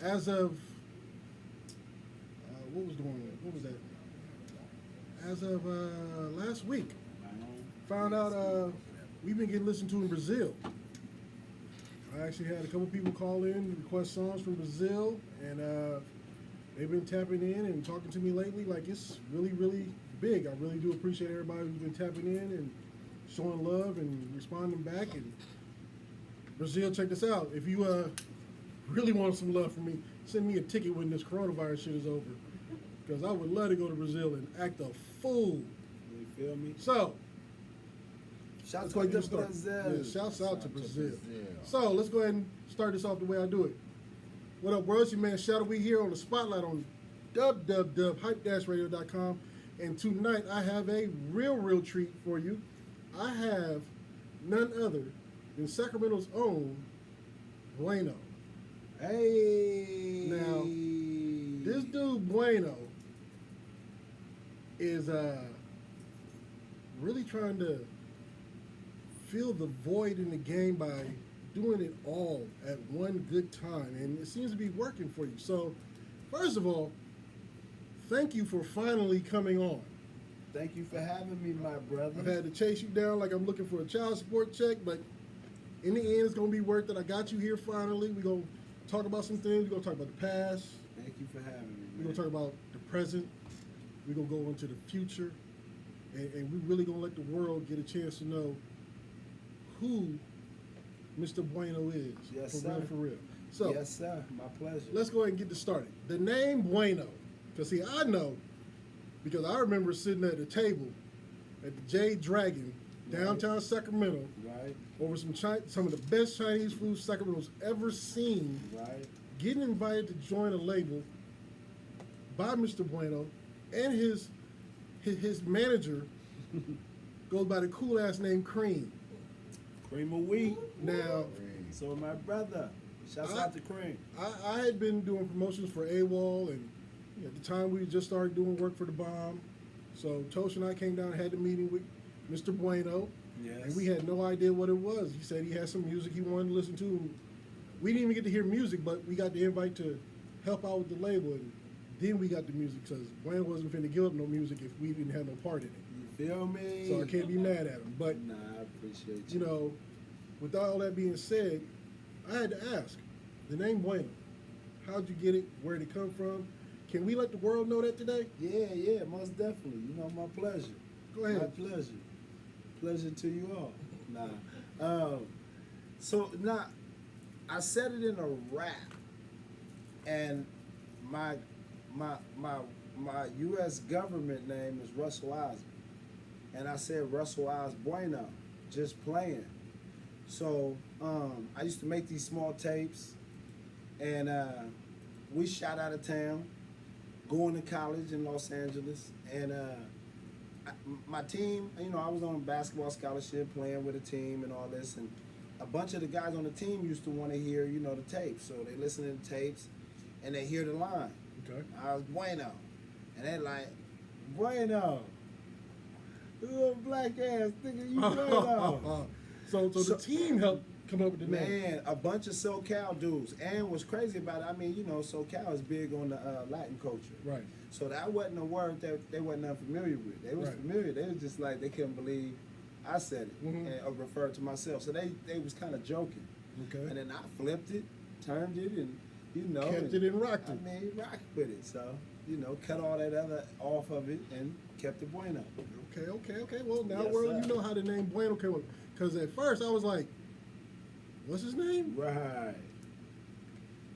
as of what was going on? What was that? As of last week, found out we've been getting listened to in Brazil. I actually had a couple people call in, request songs from Brazil, and they've been tapping in and talking to me lately. Like, it's really, really big. I really do appreciate everybody who's been tapping in and showing love and responding back. And Brazil, check this out. If you really want some love from me, send me a ticket when this coronavirus shit is over, because I would love to go to Brazil and act a fool. You feel me? So, Shouts let's go out to ahead and start. Brazil. Yeah, shouts out to Brazil. Brazil. So let's go ahead and start this off the way I do it. What up, world? It's your man Shadow. We here on the spotlight on hype-radio.com. And tonight I have a real treat for you. I have none other than Sacramento's own Bueno. Hey. Now, this dude Bueno is really trying to fill the void in the game by doing it all at one good time, and it seems to be working for you. So, first of all, thank you for finally coming on. Thank you for having me, my brother. I've had to chase you down like I'm looking for a child support check, but in the end, it's going to be worth it. I got you here finally. We're going to talk about some things. We're going to talk about the past. Thank you for having me, We're man. going to talk about the present. We're going to go into the future. And we're really going to let the world get a chance to know who Mr. Bueno is. Yes, for sir. real, for real. So, Yes, sir. My pleasure. let's go ahead and get this started. The name Bueno, because see, I know, because I remember sitting at the table at the Jade Dragon, downtown Sacramento, Right, over some of the best Chinese food Sacramento's ever seen, right. getting invited to join a label by Mr. Bueno, and his manager goes by the cool ass name Cream. Cream of wheat. Now, So my brother. Shouts out to Cream. I had been doing promotions for AWOL, and at the time we just started doing work for the Bomb. So Tosh and I came down and had the meeting with Mr. Bueno, Yes. and we had no idea what it was. He said he had some music he wanted to listen to. We didn't even get to hear music, but we got the invite to help out with the label, and then we got the music, because Bueno wasn't finna give up no music if we didn't have no part in it. You feel me? So I can't be mad at him. But, Nah, I appreciate you know, with all that being said, I had to ask, the name Bueno, how'd you get it? Where'd it come from? Can we let the world know that today? Yeah, most definitely. You know, my pleasure. Go ahead. My pleasure. Pleasure to you all. So now, I said it in a rap, and my U.S. government name is Russell Osborne, and I said Russell Osborne Bueno, just playing. So I used to make these small tapes, and we shot out of town, going to college in Los Angeles, and my team, you know, I was on a basketball scholarship, playing with a team and all this, and a bunch of the guys on the team used to want to hear, you know, the tapes. So they listen to the tapes, and they hear the line. Okay. I was Bueno, and they like, Bueno, you little black ass nigga, you Bueno. So the team helped come up with the name. Man, a bunch of SoCal dudes. And what's crazy about it, I mean, you know, SoCal is big on the Latin culture. Right. So that wasn't a word that they wasn't unfamiliar with. They was Right. familiar. They was just like, they couldn't believe I said it, Mhm. and, or referred to myself. So they was kind of joking. Okay. And then I flipped it, turned it, and, you know. Kept it and rocked I it. mean, rocked with it. So, you know, cut all that other off of it and kept it Bueno. Okay. Well, now, Yes, world, sir. you know how the name Bueno came up. Because at first I was like, what's his name? Right.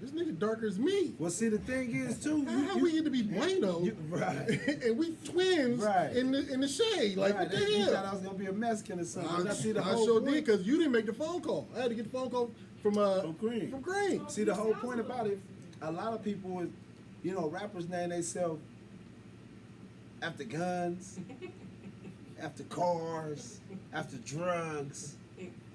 This nigga darker as me. Well, see, the thing is, too. How we get to be Bueno? Right. And we twins Right. in the shade. Like, Right, what the you thought hell? I was going to be a Mexican or something. I see the I whole sure point. did, because you didn't make the phone call. I had to get the phone call from Green. From Green. See, the whole point about it, a lot of people would, you know, rappers name themselves after guns, after cars, after drugs.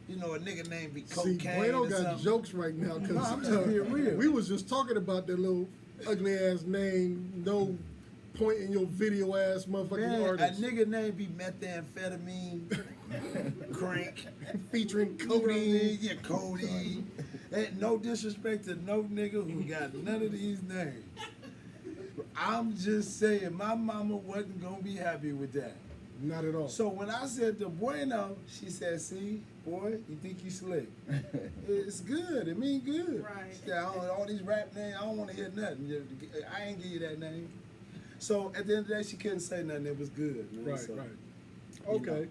You know, a nigga name be cocaine. See, Bueno or got something. jokes right now, because No, I'm just being real. we was just talking about that little ugly ass name, no pointing your video ass motherfucking Man, artist. a nigga name be methamphetamine, crank, Featuring you know what I mean? codeine. Yeah, Cody. Ain't no disrespect to no nigga who got none of these names. I'm just saying, my mama wasn't gonna be happy with that. Not at all. So when I said the bueno, she said, "See, boy, you think you slick? It's good. It mean good." Right. She said, all these rap names, I don't want to hear nothing. I ain't give you that name. So at the end of the day, she couldn't say nothing. It was good. Man. Right, So, right. you Okay. know.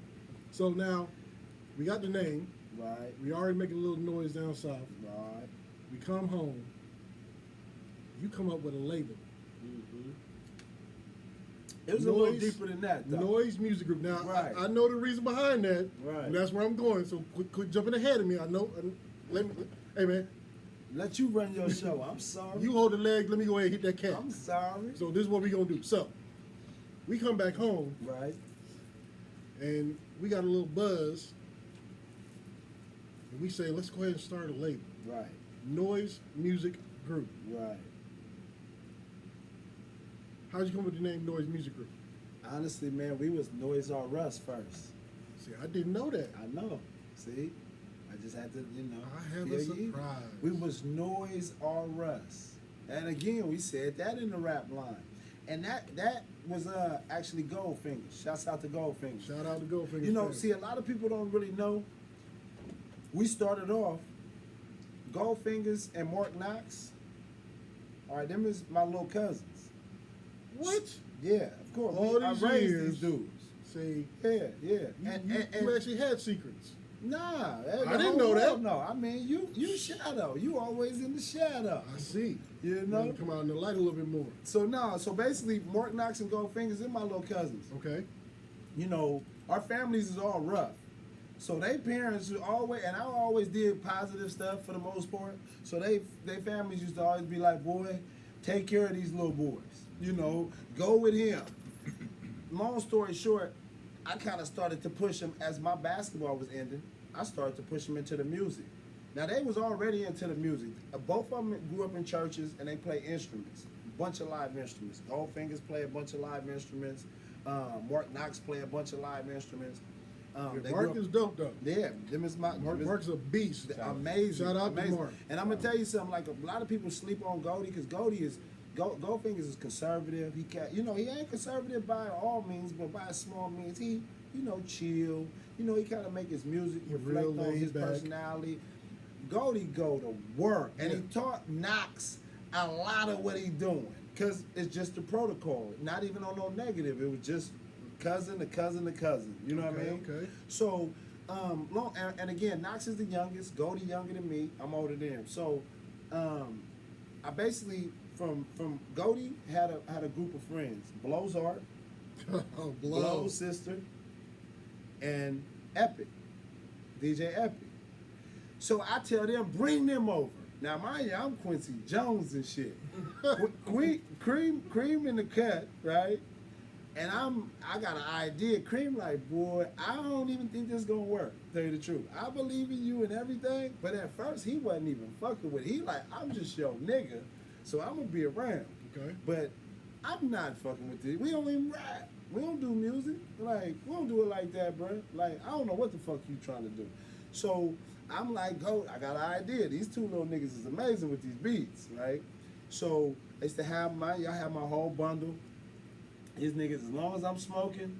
So now, we got the name. Right, We already making a little noise down south. right. We come home. You come up with a label. Mm-hmm. It was a little Noise- deeper than that, though. Noise Music Group. Now, Right. I know the reason behind that. Right. And that's where I'm going. So quit jumping ahead of me. I know. Hey, man, Let you run your show. I'm sorry. you hold the leg. Let me go ahead and hit that cat. I'm sorry. So this is what we going to do. So, we come back home, Right. and we got a little buzz. And we say, let's go ahead and start a label. Right. Noise Music Group. Right. How'd you come up with the name Noise Music Group? Honestly, man, we was Noise R Us first. See, I didn't know that. I know. See? I just had to, you know. I have a fill you in. surprise. We was Noise R Us. And again, we said that in the rap line. And that was actually Goldfinger. Shouts out to Goldfinger. Shout out to Goldfinger. You know, fans. see, a lot of people don't really know. We started off Goldfingers and Mark Knox. All right, them is my little cousins. What? Yeah, of course. All I these raised years. these dudes. See, Yeah, yeah. you, And, you, and you actually had secrets. nah, I didn't know that. No, I mean you shadow. You always in the shadow. I see. You Now know. you come out in the light a little bit more. So basically, Mark Knox and Goldfingers, they're my little cousins. Okay. You know, our families is all rough. So they parents who always, and I always did positive stuff for the most part. So they families used to always be like, boy, take care of these little boys. You know, go with him. Long story short, I kind of started to push them as my basketball was ending. I started to push them into the music. Now they was already into the music. Both of them grew up in churches and they play instruments, bunch of live instruments. Goldfingers play a bunch of live instruments. Mark Knox play a bunch of live instruments. They Mark grew up- is dope though. yeah, them is my Mark's a beast. amazing. Shout out to amazing. Mark. And I'm gonna tell you something. Like a lot of people sleep on Goldie because Goldie is Goldfingers is conservative. He can't, you know, he ain't conservative by all means, but by small means, he, you know, chill. You know, he kind of make his music He reflect real on his laid back. personality. Goldie go to work, and he Yeah. taught Knox a lot of what he doing because it's just the protocol. Not even on no negative. It was just cousin to cousin to cousin. You know what I Okay, mean? okay. So, and again, Knox is the youngest. Goldie younger than me. I'm older than him. So, I basically from Goldie had a group of friends. Blow's Art, Oh, Blow's blow. sister, and Epic, DJ Epic. So I tell them, bring them over. Now, mind you, I'm Quincy Jones and shit. Cream in the cut, right? And I got an idea. Cream like, boy, I don't even think this gonna work. Tell you the truth. I believe in you and everything, but at first he wasn't even fucking with it. He like, I'm just your nigga, so I'm gonna be around. Okay. But I'm not fucking with this. We don't even rap. We don't do music. Like, we don't do it like that, bro. Like, I don't know what the fuck you trying to do. So I'm like, go, I got an idea. These two little niggas is amazing with these beats, right? So I used to have y'all have my whole bundle. These niggas, as long as I'm smoking,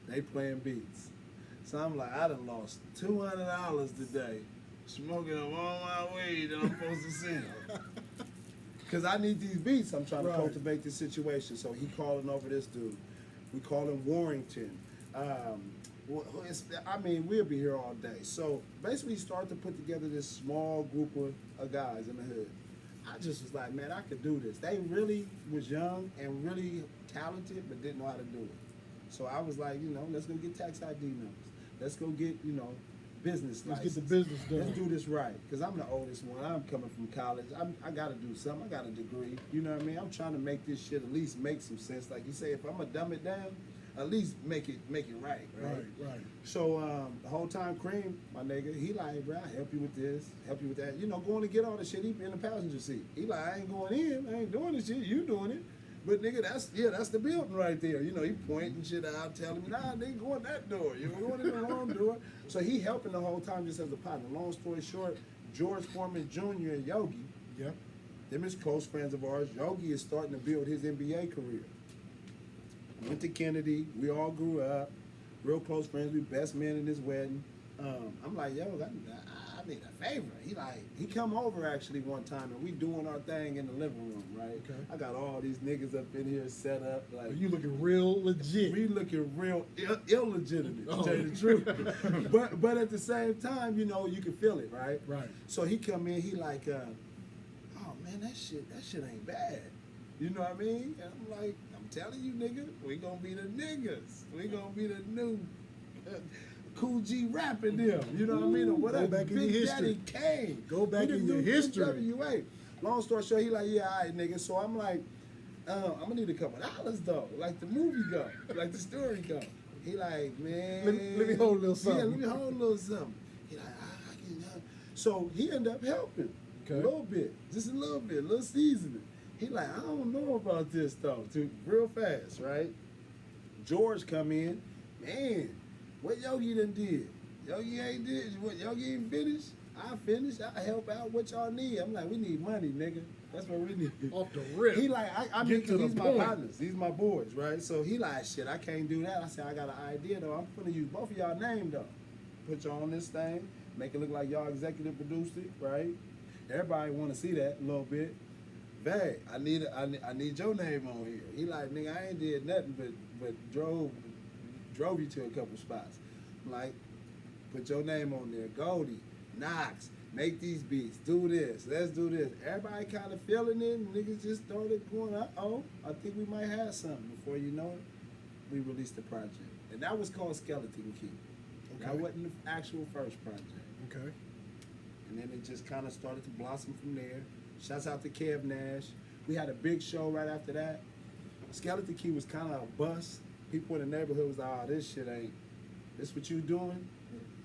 they playing beats. So I'm like, I done lost $200 today smoking up all my weed that I'm supposed to sell. Because I need these beats. I'm trying to Right. cultivate this situation. So he calling over this dude. We call him Warrington. We'll be here all day. So basically, he started to put together this small group of guys in the hood. I just was like, man, I could do this. They really was young and really talented, but didn't know how to do it. So I was like, you know, let's go get tax ID numbers. Let's go get, you know, business Let's license. get the business done. Let's do this right, because I'm the oldest one. I'm coming from college. I got to do something. I got a degree. You know what I mean? I'm trying to make this shit at least make some sense. Like you say, if I'm going to dumb it down, at least make it right. Right. So the whole time, Cream, my nigga, he like, bro, I help you with this, help you with that. You know, going to get all the shit, he be in the passenger seat. He like, I ain't going in, I ain't doing this shit, you doing it. But nigga, that's the building right there. You know, he pointing shit out, telling me, nah, they go in that door. You're going in the wrong door. So he helping the whole time just as a partner. Long story short, George Foreman Jr. and Yogi, Yeah. them is close friends of ours. Yogi is starting to build his NBA career. Went to Kennedy. We all grew up. Real close friends. We best men in his wedding. I'm like, yo, I need a favor. He come over actually one time and we doing our thing in the living room, right? Okay. I got all these niggas up in here set up. Like You looking real legit. we looking real illegitimate, to tell you the truth. but at the same time, you know, you can feel it, right? Right. So he come in, he like, oh man, that shit ain't bad. You know what I mean? And I'm like, I'm telling you, nigga, we gonna be the niggas. We gonna be the new Cool G rapping them. You know what I mean? Or whatever. Go back in your Big history. Daddy Kane. Go back We the in your new history. NWA. Long story short, he like, yeah, all right, nigga. So I'm like, I'm gonna need a couple dollars though, like the movie go, like the story go. He like, man, Let me hold a little something. Yeah, let me hold a little something. He like, I can help. So he ended up helping Okay. a little bit, just a little seasoning. He like, I don't know about this though, too, real fast, right? George come in, man, what Yogi done did? Yogi ain't did, what Yogi ain't finished? I finished, I help out what y'all need. I'm like, we need money, nigga. That's what we need. Off the rip. He like, I mean, Get to cause the these point. my partners, these my boys, right? So he like, shit, I can't do that. I said, I got an idea though. I'm gonna use both of y'all name though. Put y'all on this thing, make it look like y'all executive produced it, right? Everybody want to see that a little bit. Vag, I need your name on here. He like, nigga, I ain't did nothing but drove you to a couple spots. I'm like, put your name on there. Goldie, Knox, make these beats, do this, let's do this. Everybody kind of feeling it, and niggas just started going, uh-oh, I think we might have something. Before you know it, we released the project. And that was called Skeleton Key. Okay. That wasn't the actual first project. Okay. And then it just kind of started to blossom from there. Shouts out to Kev Nash. We had a big show right after that. Skeleton Key was kind of a bust. People in the neighborhood was like, oh, this shit ain't, this what you doing?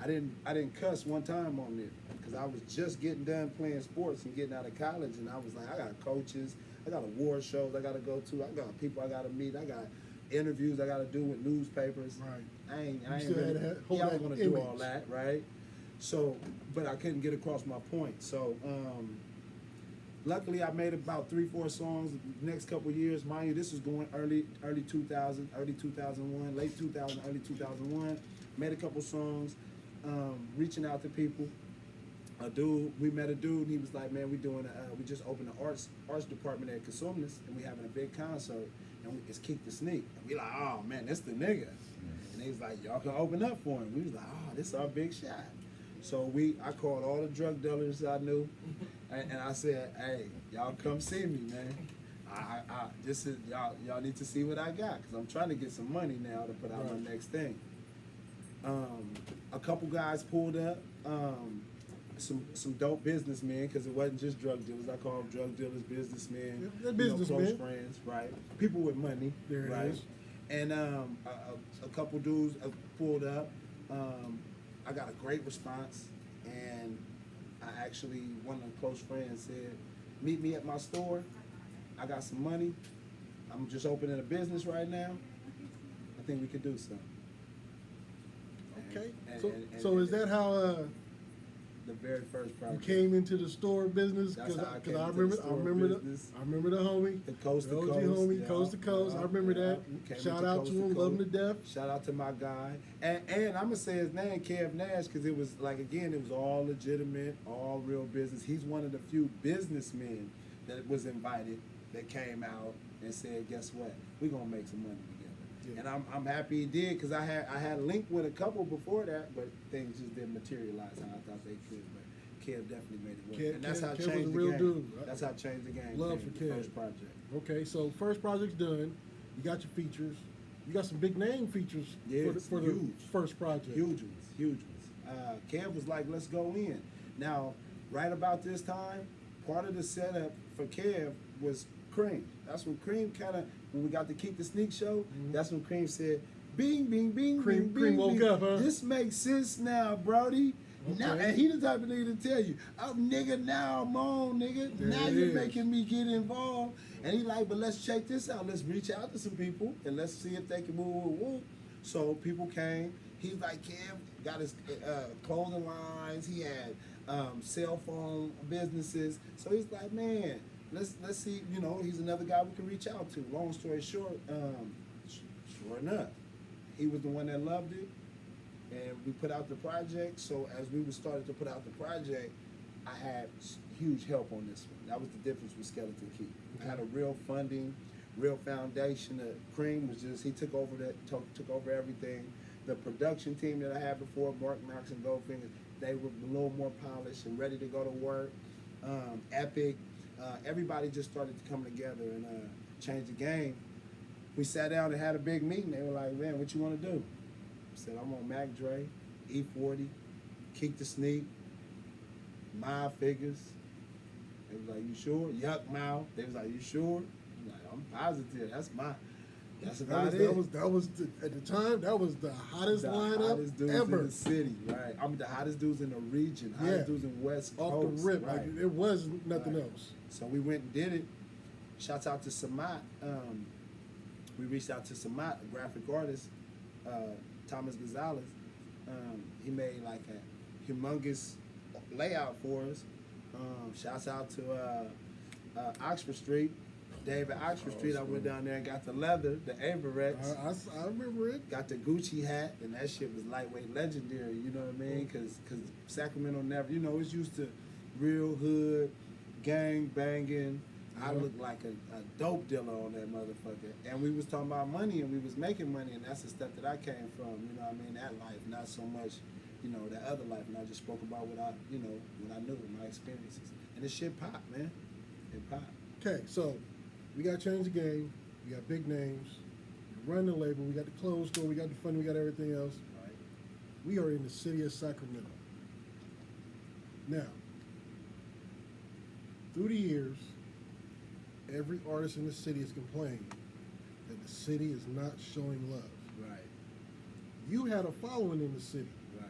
I didn't cuss one time on it because I was just getting done playing sports and getting out of college, and I was like, I got coaches, I got award shows I got to go to, I got people I got to meet, I got interviews I got to do with newspapers. Right. I ain't still really, had to hold yeah, I that was gonna do all image. that, right? So, but I couldn't get across my point. So, luckily I made about 3-4 songs the next couple of years. Mind you, this was going early 2000, early 2001, late 2000, early 2001. Made a couple songs, reaching out to people. We met a dude, and he was like, man, we just opened the arts department at Consumnes, and we having a big concert, and it's Keep the Sneak. And we like, oh man, that's the nigga. And he was like, y'all can open up for him. We was like, oh, this is our big shot. So I called all the drug dealers I knew, and I said, hey, y'all come see me, man. This is y'all need to see what I got, because I'm trying to get some money now to put out my next thing. A couple guys pulled up, some dope businessmen, because it wasn't just drug dealers. I call them drug dealers, businessmen, They're close businessmen. friends, right? People with money, There it right? is. And a couple dudes pulled up. I got a great response, and I actually, one of the close friends said, meet me at my store. I got some money. I'm just opening a business right now. I think we could do something. Okay. And- So is that how the very first you project? came into the store business? That's how I came I into remember, the I store remember business. I remember the homie, The coast the to OG coast, homie, yeah, coast to coast. I yeah, remember yeah. that. We came Shout into out coast to him, love him to death. Shout out to my guy, and I'm gonna say his name, Kev Nash, because it was like, again, it was all legitimate, all real business. He's one of the few businessmen that was invited, that came out and said, guess what, we're gonna make some money together. Yeah. And I'm happy he did, because I had linked with a couple before that, but things just didn't materialize how I thought they could. But Kev definitely made it work, and that's how it Kev was a changed the real game. dude. That's how it changed the game. Love came for with the Kev. first project. Okay, so first project's done. You got your features. You got some big name features Yes, for the huge. first project. Huge ones. Kev was like, let's go in. Now, right about this time, part of the setup for Kev was Cream. That's when Cream when we got to Keep the Sneak show, that's when Cream said, bing, bing, bing, Cream bing, bing, woke bing. up, huh? This makes sense now, Brody. Now, Okay. and he the type of nigga to tell you, oh nigga, now I'm on, nigga. There now it you're is. making me get involved. And he like, but let's check this out. Let's reach out to some people and let's see if they can move. So people came. He's like, Kev got his clothing lines. He had cell phone businesses. So he's like, man, let's see. You know, he's another guy we can reach out to. Long story short, sure enough, he was the one that loved it. And we put out the project. So as we started to put out the project, I had huge help on this one. That was the difference with Skeleton Key. I had a real funding, real foundation. Cream was just, he took over everything. The production team that I had before, Mark Knox and Goldfinger, they were a little more polished and ready to go to work. Epic. Everybody just started to come together and change the game. We sat down and had a big meeting. They were like, man, what you want to do? I said, I'm on Mac Dre, E40, Keek the Sneak, My Figures. They was like, you sure? Yuck Mouth. They was like, you sure? I'm like, I'm positive. That's about it. That was at the time. That was the hottest lineup hottest dudes ever. in the city, right? I'm the hottest dudes in the region, hottest dudes in West Coast. Off the rip, right? like it was nothing Right. else. So we went and did it. Shouts out to Samat. We reached out to Samat, a graphic artist, Thomas Gonzalez. He made like a humongous layout for us. Shouts out to Oxford Street. David Oxford Street. I went down there and got the leather, the Averex. I remember it. Got the Gucci hat, and that shit was lightweight legendary, you know what I mean? Because Sacramento never, you know, it's used to real hood, gang banging. I looked like a dope dealer on that motherfucker. And we was talking about money, and we was making money, and that's the stuff that I came from, you know what I mean? That life, not so much, you know, that other life. And I just spoke about what I knew, my experiences. And this shit popped, man. It popped. Okay, so we got to change the game. We got big names. We run the label. We got the clothes store. We got the funding. We got everything else. Right. We are in the city of Sacramento. Now, through the years, every artist in the city has complained that the city is not showing love. Right. You had a following in the city. Right.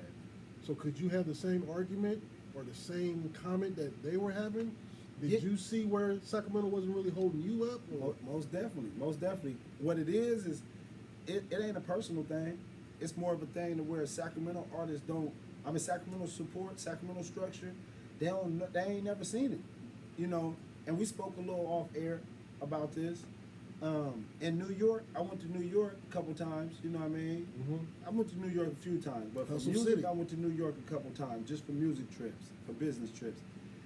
So could you have the same argument or the same comment that they were having? Did Yeah. you see where Sacramento wasn't really holding you up? Or? Most definitely. Most definitely. What it is it ain't a personal thing. It's more of a thing to where Sacramento artists don't, Sacramento support, Sacramento structure, they ain't never seen it. You know, and we spoke a little off air about this. In New York, I went to New York a couple times, you know what I mean? Mm-hmm. I went to New York a few times, but for Hustle music, City. I went to New York a couple times just for music trips, for business trips.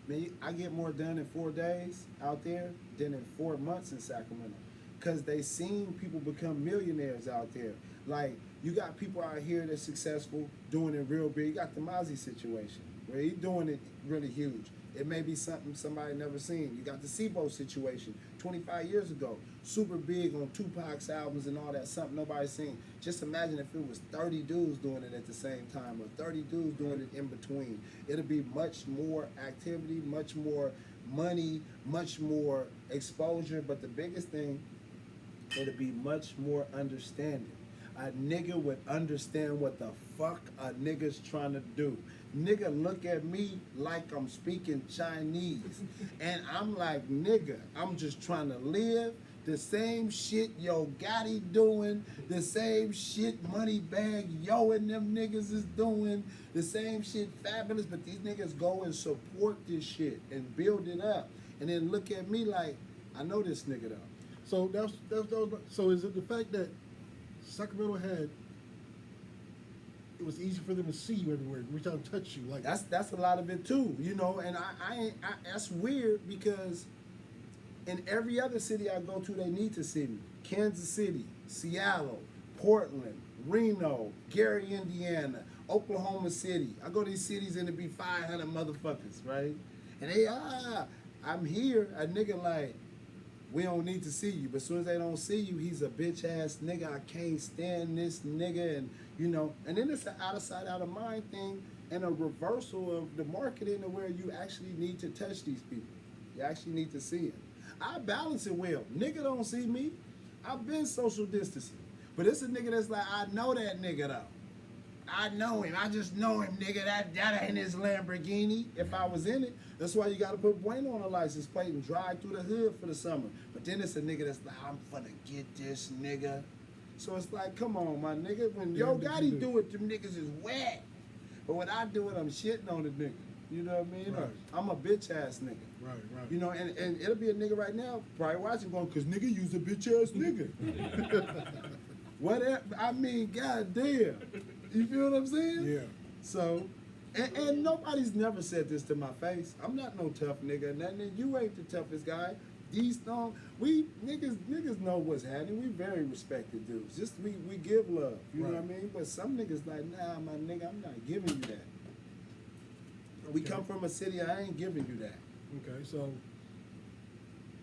Man, I get more done in 4 days out there than in 4 months in Sacramento. Because they seen people become millionaires out there. Like, you got people out here that's successful, doing it real big. You got the Mozzie situation, where he's doing it really huge. It may be something somebody never seen. You got the Sebo situation, 25 years ago. Super big on Tupac's albums and all that, something nobody's seen. Just imagine if it was 30 dudes doing it at the same time, or 30 dudes doing it in between. It'll be much more activity, much more money, much more exposure, but the biggest thing, it'll be much more understanding. A nigga would understand what the fuck a nigga's trying to do. Nigga look at me like I'm speaking Chinese. And I'm like, nigga, I'm just trying to live. The same shit Yo Gotti doing, the same shit Moneybag Yo and them niggas is doing, the same shit Fabulous, but these niggas go and support this shit and build it up. And then look at me like, I know this nigga though. So so is it the fact that Sacramento had, it was easy for them to see you everywhere, reach out and touch you, like That's a lot of it too, you know. And I that's weird because in every other city I go to, they need to see me. Kansas City, Seattle, Portland, Reno, Gary, Indiana, Oklahoma City. I go to these cities and it be 500 motherfuckers, right? And they I'm here. A nigga like, we don't need to see you. But as soon as they don't see you, he's a bitch ass nigga. I can't stand this nigga. And you know, and then it's an out of sight, out of mind thing, and a reversal of the marketing to where you actually need to touch these people. You actually need to see them. I balance it well. Nigga don't see me. I've been social distancing. But it's a nigga that's like, I know that nigga though. I know him. I just know him, nigga. That ain't his Lamborghini. If I was in it, that's why you gotta put Bueno on a license plate and drive through the hood for the summer. But then it's a nigga that's like, I'm finna get this nigga. So it's like, come on, my nigga. When Yo Gotti do it, them niggas is wet. But when I do it, I'm shitting on the nigga. You know what I mean? Right. I'm a bitch ass nigga. Right. You know, and it'll be a nigga right now probably watching going, cause nigga you's a bitch ass nigga. Whatever. I mean, goddamn. You feel what I'm saying? Yeah. So, and nobody's never said this to my face. I'm not no tough nigga. And then you ain't the toughest guy. These we niggas know what's happening. We very respected dudes. Just we give love. You know what I mean? But some niggas like, nah, my nigga, I'm not giving you that. We come from a city, I ain't giving you that. Okay, so.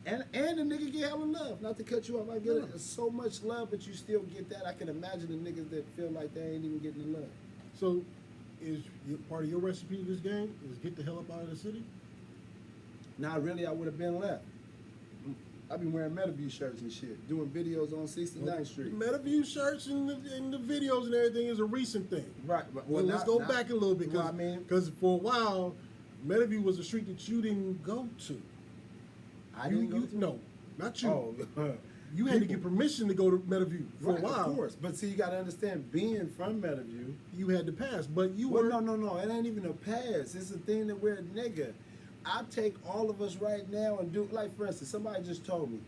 And the nigga get hella love. Not to cut you off, I get so much love, but you still get that. I can imagine the niggas that feel like they ain't even getting the love. So, is part of your recipe to this game is get the hell up out of the city? Nah, really, I would have been left. I been wearing Metaview shirts and shit, doing videos on 69th Street. Metaview shirts and the videos and everything is a recent thing. Right. Well, let's go back a little bit, because for a while, Metaview was a street that you didn't go to. I didn't go to? No, not you. Oh, you had to get permission to go to Metaview for a while. Of course. But see, you got to understand, being from Metaview, you had to pass, but you were... No. No, it ain't even a pass. It's a thing that we're a nigga. I take all of us right now and do, like for instance, somebody just told me,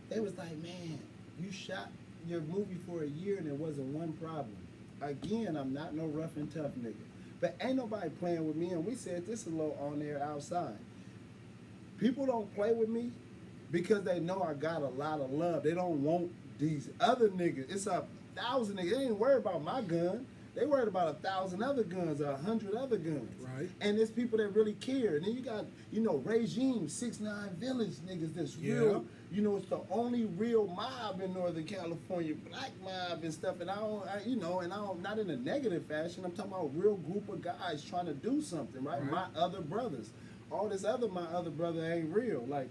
they was like, man, you shot your movie for a year and there wasn't one problem. Again, I'm not no rough and tough nigga. But ain't nobody playing with me, and we said this a little on there outside. People don't play with me because they know I got a lot of love. They don't want these other niggas. It's 1,000 niggas. They ain't worried about my gun. They worried about 1,000 other guns or 100 other guns. Right. And there's people that really care. And then you got, regime, 6ix9ine Village niggas that's real. You know, it's the only real mob in Northern California, black mob and stuff. And I don't, not in a negative fashion. I'm talking about a real group of guys trying to do something, right? My other brothers. All this my other brother ain't real. Like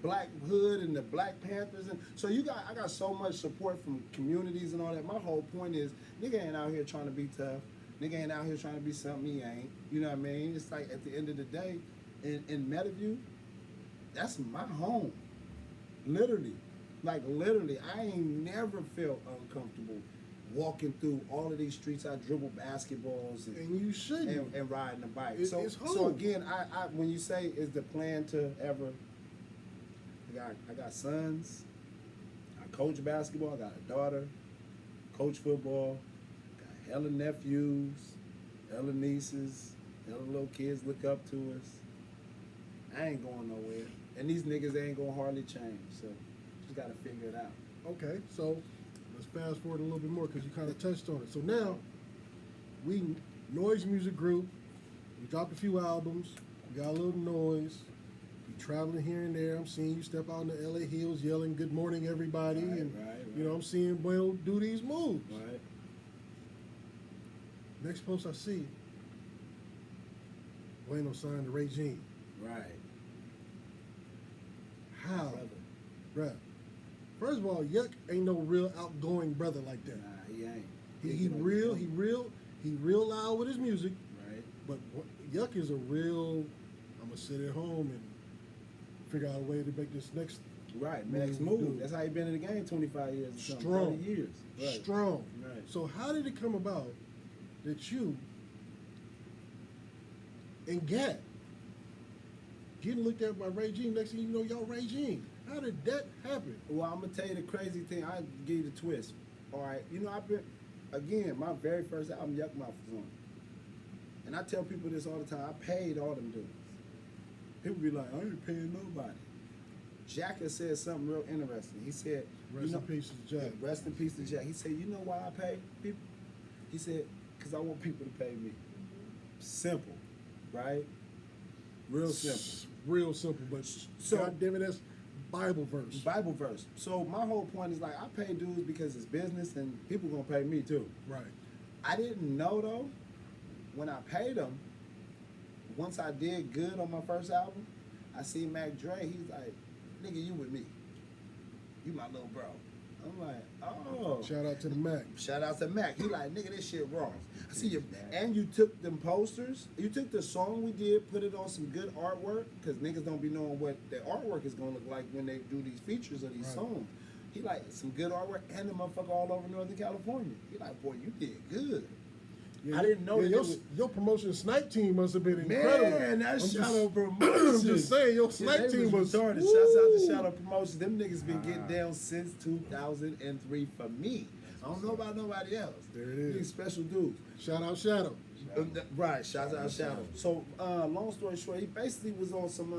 Black Hood and the Black Panthers, and so I got so much support from communities and all that. My whole point is, nigga ain't out here trying to be tough. Nigga ain't out here trying to be something he ain't. You know what I mean? It's like at the end of the day, in Metaview, that's my home. Literally, I ain't never felt uncomfortable walking through all of these streets. I dribble basketballs and you shouldn't and riding a bike. It's home. So again, I when you say is the plan to ever. I got sons. I coach basketball. I got a daughter. Coach football. Got hella nephews, hella nieces, hella little kids look up to us. I ain't going nowhere, and these niggas ain't gonna hardly change. So just gotta figure it out. Okay, so let's fast forward a little bit more because you kind of touched on it. So now, we Noise Music Group. We dropped a few albums. We got a little noise. Traveling here and there. I'm seeing you step out in the LA hills yelling good morning everybody, right. I'm seeing Bueno do these moves. Right. Next post I see, Bueno signed to Regime. Right. How? Bruh. First of all, Yuck ain't no real outgoing brother like that. Nah, he ain't. He real loud with his music. Right. But Yuck is a real, I'm gonna sit at home and figure out a way to make this next move. That's how he been in the game 25 years or something. Strong. 30 years. Right. Strong. Right. So how did it come about that you and Gat getting looked at by Regime, next thing you know, y'all Regime? How did that happen? Well, I'm gonna tell you the crazy thing. I give you the twist. All right, I've been, again, my very first album, Yuck Mouth, was on. And I tell people this all the time. I paid all them dudes. People be like, I ain't paying nobody. Jacka said something real interesting. He said, Rest in peace to Jack. Rest in peace to Jack. He said, you know why I pay people? He said, because I want people to pay me. Simple, right? Real simple. Real simple, but so, God damn it, that's Bible verse. Bible verse. So my whole point is like, I pay dudes because it's business and people gonna pay me too. Right. I didn't know though, when I paid them, once I did good on my first album, I see Mac Dre, he's like, nigga, you with me. You my little bro. I'm like, oh. Shout out to the Mac. Shout out to Mac. He like, nigga, this shit wrong. I see you. And you took them posters. You took the song we did, put it on some good artwork, because niggas don't be knowing what the artwork is gonna look like when they do these features of these songs. He like some good artwork and the motherfucker all over Northern California. He like, boy, you did good. Yeah, I didn't know that your promotion snipe team must have been incredible. Man, that I'm Shadow just, Promotions. I'm just saying, your snipe they team was retarded. woo. Shouts out to Shadow Promotions. Them niggas been getting down since 2003 for me. I don't know about nobody else. There it is. These special dudes. Shout out Shadow. Right, shouts out Shadow. So, long story short, he basically was on some.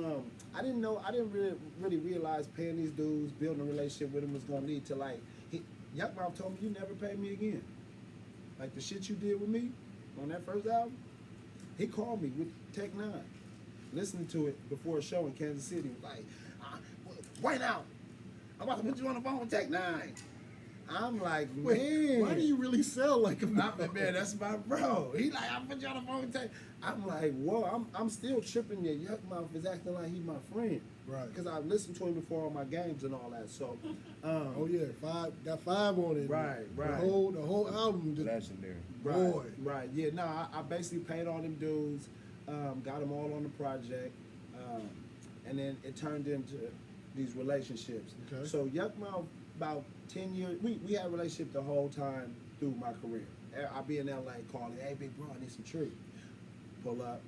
I didn't really realize paying these dudes, building a relationship with them was gonna lead to like. Yuck Mouth told me you never pay me again. Like the shit you did with me on that first album. He called me with Tech Nine, listening to it before a show in Kansas City. Like, right now, I'm about to put you on the phone with Tech Nine. I'm like, man, why do you really sell like a man, that's my bro. He like, I'll put you on the phone with Tech. I'm like, whoa, I'm still tripping there. Yuck Mouth is acting like he's my friend. Right. Because I listened to him before on my games and all that. So, oh yeah, got 5 on it. Right. The whole album just Legendary. boy. Right. Yeah. No, I basically paid all them dudes, got them all on the project, and then it turned into these relationships. Okay. So Yuck Mouth, about 10 years, we had a relationship the whole time through my career. I'll be in LA calling, hey big bro, I need some tree. Pull up,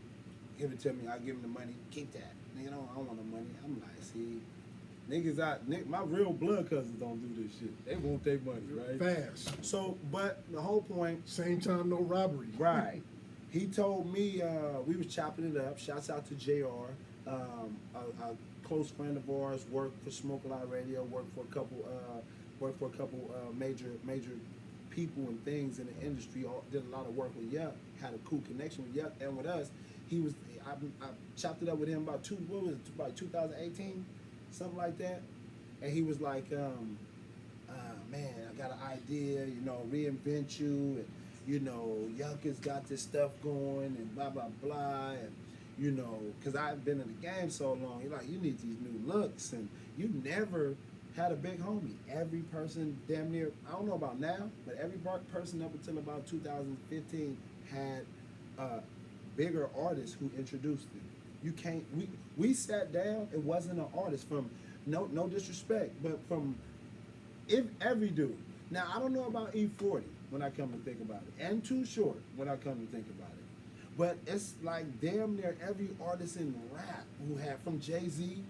give it to me. I give him the money. Keep that. Nigga, I don't want no money. I'm like, see, my real blood cousins don't do this shit. They want their money, right? Fast. So, but the whole point, Same time, no robbery. right? He told me we was chopping it up. Shouts out to JR, a close friend of ours. Worked for Smoke a Lot Radio. Worked for a couple major people and things in the industry. Did a lot of work with Yuck. Had a cool connection with Yuck and with us. I chopped it up with him about 2018, something like that. And he was like, man, I got an idea, reinvent you, and Yuck has got this stuff going, and blah blah blah, and because I've been in the game so long, he's like, you need these new looks, and you never had a big homie. Every person damn near, I don't know about now, but every person up until about 2015 had bigger artists who introduced them. You can't. We sat down. It wasn't an artist from no disrespect, but from every dude. Now I don't know about E40 when I come to think about it, and Too Short when I come to think about it. But it's like damn near every artist in rap who had, from Jay-Z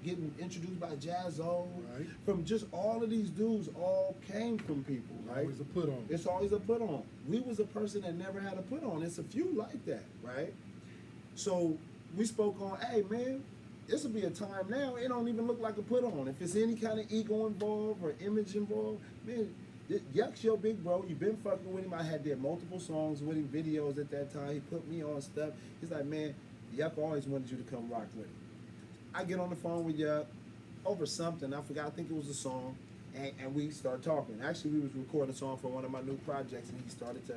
getting introduced by Jazzo, Right. from just all of these dudes, all came from people, right? Always a put on. It's always a put on. We was a person that never had a put on. It's a few like that, right? So we spoke on, hey man, this will be a time now, it don't even look like a put on. If it's any kind of ego involved or image involved, man, Yuck's your big bro. You've been fucking with him. I had did multiple songs with him, videos at that time. He put me on stuff. He's like, man, Yuck always wanted you to come rock with him. I get on the phone with Yuck over something. I forgot, I think it was a song. And we started talking. Actually, we was recording a song for one of my new projects, and he started to,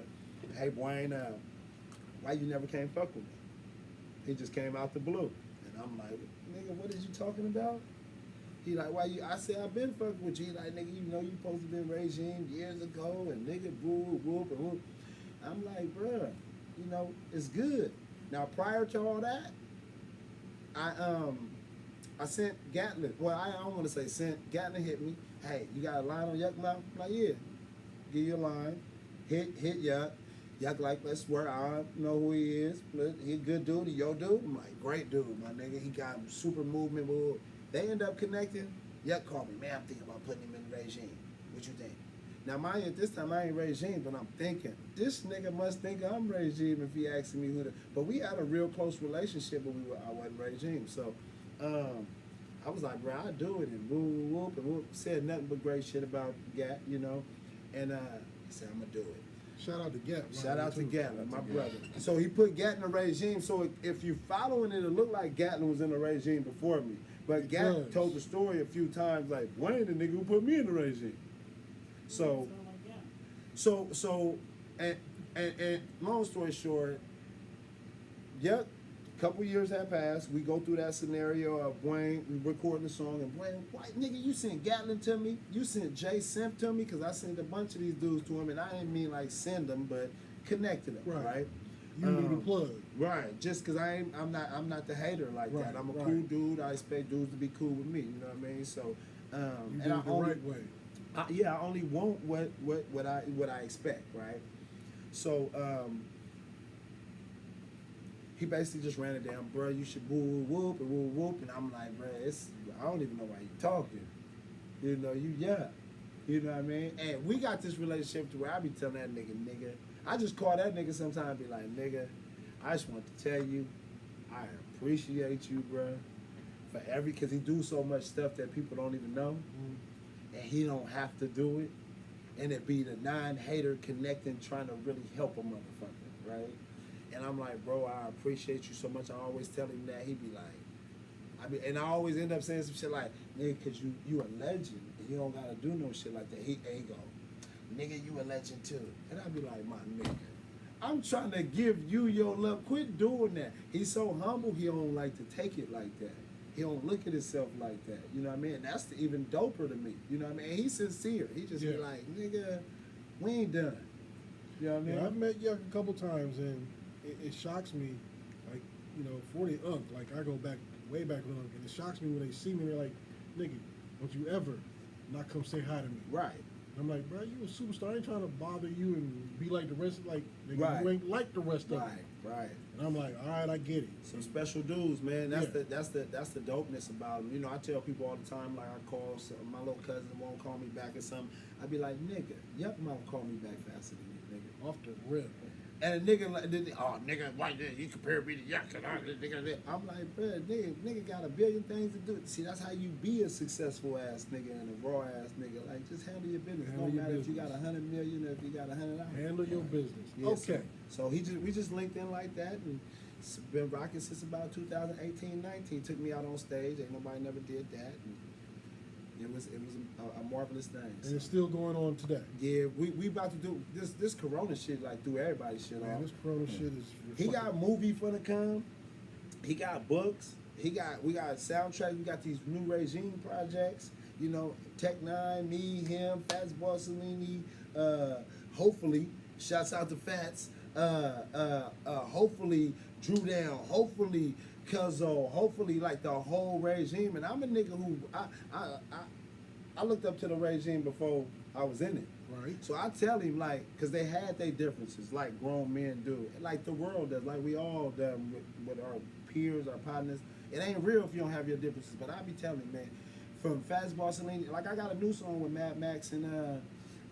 hey, BUENO, why you never came fuck with me? He just came out the blue. And I'm like, nigga, what is you talking about? He like, why you? I said, I've been fucking with you. He like, nigga, you know you supposed to be in regime years ago, and nigga, whoop, whoop, and whoop. I'm like, bruh, it's good. Now, prior to all that, I sent Gatlin. Well, I don't want to say sent. Gatlin hit me. Hey, you got a line on Yuck Mouth? I'm like, yeah. Give you a line. Hit Yuck. Yuck like, let's swear, I don't know who he is. He a good dude. He your dude? I'm like, great dude, my nigga. He got super movement. They end up connecting. Yuck called me. Man, I'm thinking about putting him in the regime. What you think? Now, mind you, at this time, I ain't regime, but I'm thinking, this nigga must think I'm regime if he asking me who to. But we had a real close relationship, but I wasn't regime. So, I was like, bro, I do it, and whoop, and whoop. Said nothing but great shit about Gat, and he said, I'm gonna do it. Shout out to Gat. Shout out to Gatlin, my brother. So he put Gat in the regime. So if you following it, it looked like Gatlin was in the regime before me. But Gat told the story a few times, like, Wayne, the nigga who put me in the regime. So and long story short, Yuck couple years have passed. We go through that scenario of Wayne recording the song, and Wayne, why, nigga, you sent Gatlin to me, you sent Jay Simp to me, because I sent a bunch of these dudes to him, and I didn't mean like send them, but connected them, right? You need the plug. Right, just because I'm not the hater like that. I'm a cool dude. I expect dudes to be cool with me. You know what I mean? So, you do it the right way. I only want what I expect, right? So, he basically just ran it down, bro. You should whoop whoop and whoop whoop, and I'm like, bro, I don't even know why you talking. You know, you know what I mean? And we got this relationship to where I be telling that nigga. I just call that nigga sometimes and be like, nigga, I just want to tell you, I appreciate you, bro, for because he do so much stuff that people don't even know, and he don't have to do it, and it be the non-hater connecting, trying to really help a motherfucker, right? And I'm like, bro, I appreciate you so much. I always tell him that. He be like, and I always end up saying some shit like, nigga, because you a legend, and you don't got to do no shit like that. He go, nigga, you a legend too. And I be like, my nigga, I'm trying to give you your love. Quit doing that. He's so humble, he don't like to take it like that. He don't look at himself like that. You know what I mean? And that's even doper to me. You know what I mean? And he's sincere. He just be like, nigga, we ain't done. You know what I mean? Yeah, I've met Yuck a couple times, and it shocks me, like, you know, 40 Unk, like I go back, way back with Unk, and it shocks me when they see me, they're like, nigga, don't you ever not come say hi to me. Right. I'm like, bro, you a superstar. I ain't trying to bother you and be like the rest of, like, nigga, you ain't like the rest of them. Right. And I'm like, all right, I get it. Some special dudes, man. That's the dopeness about them. You know, I tell people all the time, like I call my little cousin won't call me back or something. I be like, nigga, Yuck mouth call me back faster than you, nigga. Off the rip. And a nigga like, oh nigga, why you compare me to Yuck? And nigga, I'm like, bro, nigga got a billion things to do. See, that's how you be a successful ass nigga and a raw ass nigga. Like, just handle your business. Don't matter if you got 100 million or if you got 100. Handle your business. Yeah, okay. So we just linked in like that, and it's been rocking since about 2018, 19. Took me out on stage. Ain't nobody never did that. And it was a marvelous thing. And it's still going on today. Yeah, we about to do this Corona shit, like, threw everybody's shit off. This Corona shit is. He got movie for the come. He got books. We got soundtrack. We got these new regime projects. You know, Tech Nine, me, him, Fats Borsellini. Hopefully, shouts out to Fats. Hopefully Drew Down. Hopefully Cuzzo. Hopefully, like, the whole regime. And I'm a nigga who I looked up to the regime before I was in it. Right. So I tell him, like, because they had their differences, like grown men do, like the world does, like we all done with our peers, our partners. It ain't real if you don't have your differences. But I be telling him, man, from Fats Borsellini, like I got a new song with Mad Max and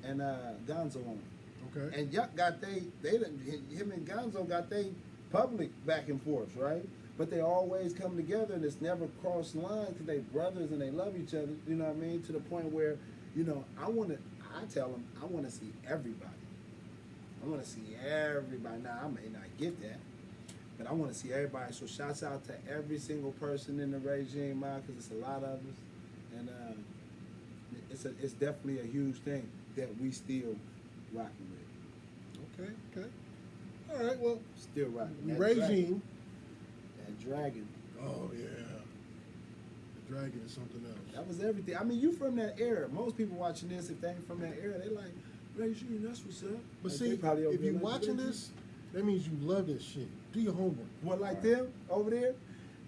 Gonzo on it. Okay. And Yuck got him and Gonzo got they public back and forth, right? But they always come together, and it's never crossed lines because they brothers and they love each other. You know what I mean? To the point where, you know, I tell them I want to see everybody. I want to see everybody. Now I may not get that, but I want to see everybody. So shouts out to every single person in the regime, because it's a lot of us, and it's definitely a huge thing that we still rocking with. Okay. All right. Well, still rocking. The regime. That dragon. Oh yeah. The dragon is something else. That was everything. I mean, you from that era. Most people watching this, if they ain't from that era, they like, regime, that's what's up. But like, see, if you watching this, that means you love this shit. Do your homework. Well, like them over there,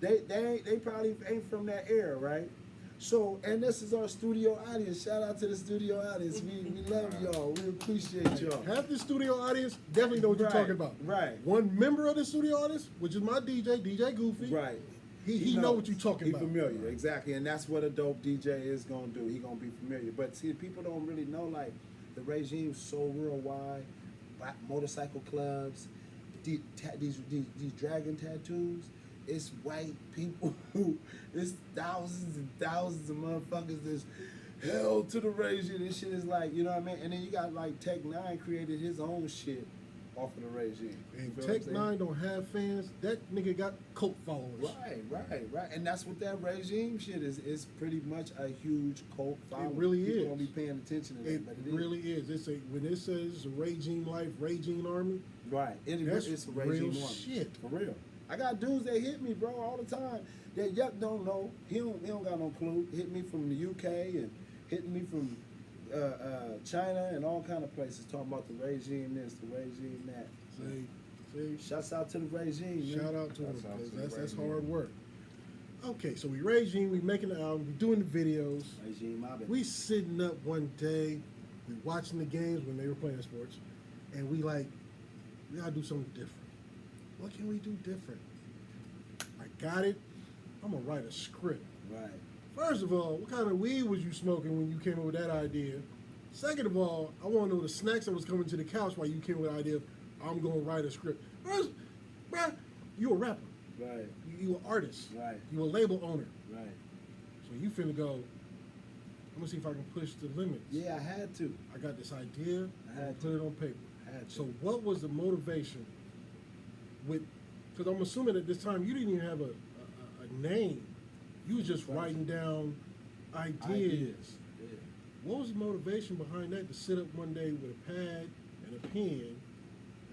they probably ain't from that era, right? So, and this is our studio audience. Shout out to the studio audience. We love y'all. We appreciate y'all. Half the studio audience definitely know what you're talking about. Right. One member of the studio audience, which is my DJ Goofy. Right. He know what you're talking about. He familiar, exactly. And that's what a dope DJ is going to do. He going to be familiar. But see, people don't really know, like, the regime's so worldwide. Black motorcycle clubs, these dragon tattoos. It's white people who, it's thousands and thousands of motherfuckers that's held to the regime. This shit is like, you know what I mean? And then you got, like, Tech Nine created his own shit off of the regime. And Tech Nine don't have fans. That nigga got cult followers. Right. And that's what that regime shit is. It's pretty much a huge cult following. It really People is. don't be paying attention to that, It but it really is. It's when it says regime life, regime army. Right. It's a regime real army. shit. For real. I got dudes that hit me, bro, all the time. That Yuck don't know. He don't got no clue. Hit me from the UK and hitting me from China and all kind of places talking about the regime this, the regime that. See, Shouts out to the regime, man. shout out to them, Shouts out to because the that's regime. hard work. Okay, so we regime, we making the album, we doing the videos. Regime mobbing. We sitting up one day, we watching the games when they were playing sports, and we like, we gotta do something different. What can we do different? I got it. I'm gonna write a script. Right. First of all, what kind of weed was you smoking when you came up with that idea? Second of all, I want to know the snacks that was coming to the couch while you came with the idea of, I'm gonna write a script. First, bruh, you a rapper. Right. You an artist. Right. You a label owner. Right. So you finna go, I'm gonna see if I can push the limits. Yeah, I had to. I got this idea, I had I put it on paper. I had to. So what was the motivation with, because I'm assuming at this time you didn't even have a name. You was just writing down ideas. Yeah. What was the motivation behind that to sit up one day with a pad and a pen,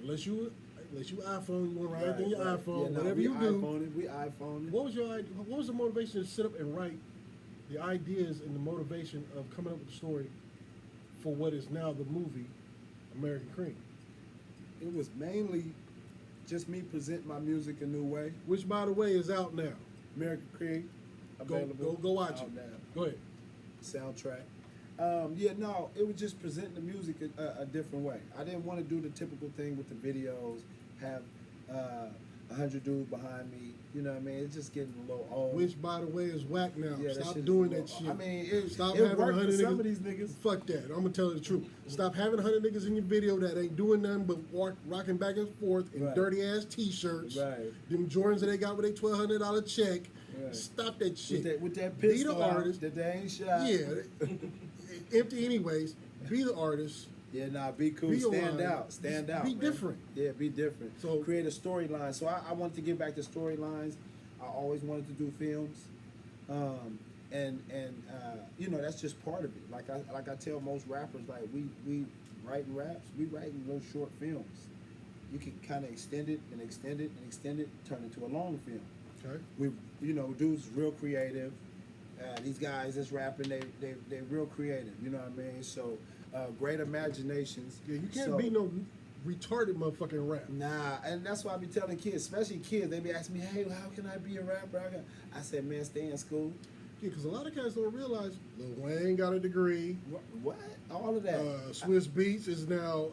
unless you iPhone, you want to write it in your iPhone, Yeah, no, whatever we you do. iPhone it. We iPhone it. What was your idea? What was the motivation to sit up and write the ideas and the motivation of coming up with the story for what is now the movie American Cream? It was mainly just me presenting my music a new way. Which, by the way, is out now. American Cream, available. Go watch out it. now. Go ahead. Soundtrack. Yeah, no, it was just presenting the music a different way. I didn't want to do the typical thing with the videos, have 100 dudes behind me. You know what I mean? It's just getting a little old. Which, by the way, is whack now. Yeah, that Stop shit is doing a that little- shit. I mean, it Stop it having worked for 100 some niggas. of these niggas. Fuck that. I'm gonna tell you the truth. Stop having 100 niggas in your video that ain't doing nothing but rocking back and forth in Right. dirty ass t-shirts. Right. Them Jordans that they got with their $1,200 check. Right. Stop that shit. With that Be pistol the out artist. that they ain't shot. Yeah. Empty anyways. Be the artist. Yeah, nah, be cool. Be Stand alive. out. Stand out. Be man. different. Yeah, be different. So- Create a storyline. So I wanted to get back to storylines. I always wanted to do films. And you know, that's just part of it. Like I tell most rappers, like we writing raps, we writing those short films. You can kind of extend it and extend it and extend it, turn it to a long film. Okay. We, you know, dudes real creative. These guys that's rapping, they real creative. You know what I mean? So great imaginations. Yeah, you can't So- be no retarded motherfucking rap. Nah, and that's why I be telling kids, especially kids, they be asking me, hey, how can I be a rapper? I said, man, stay in school. Yeah, because a lot of cats don't realize Lil Wayne got a degree. What? All of that. Swiss Beats is now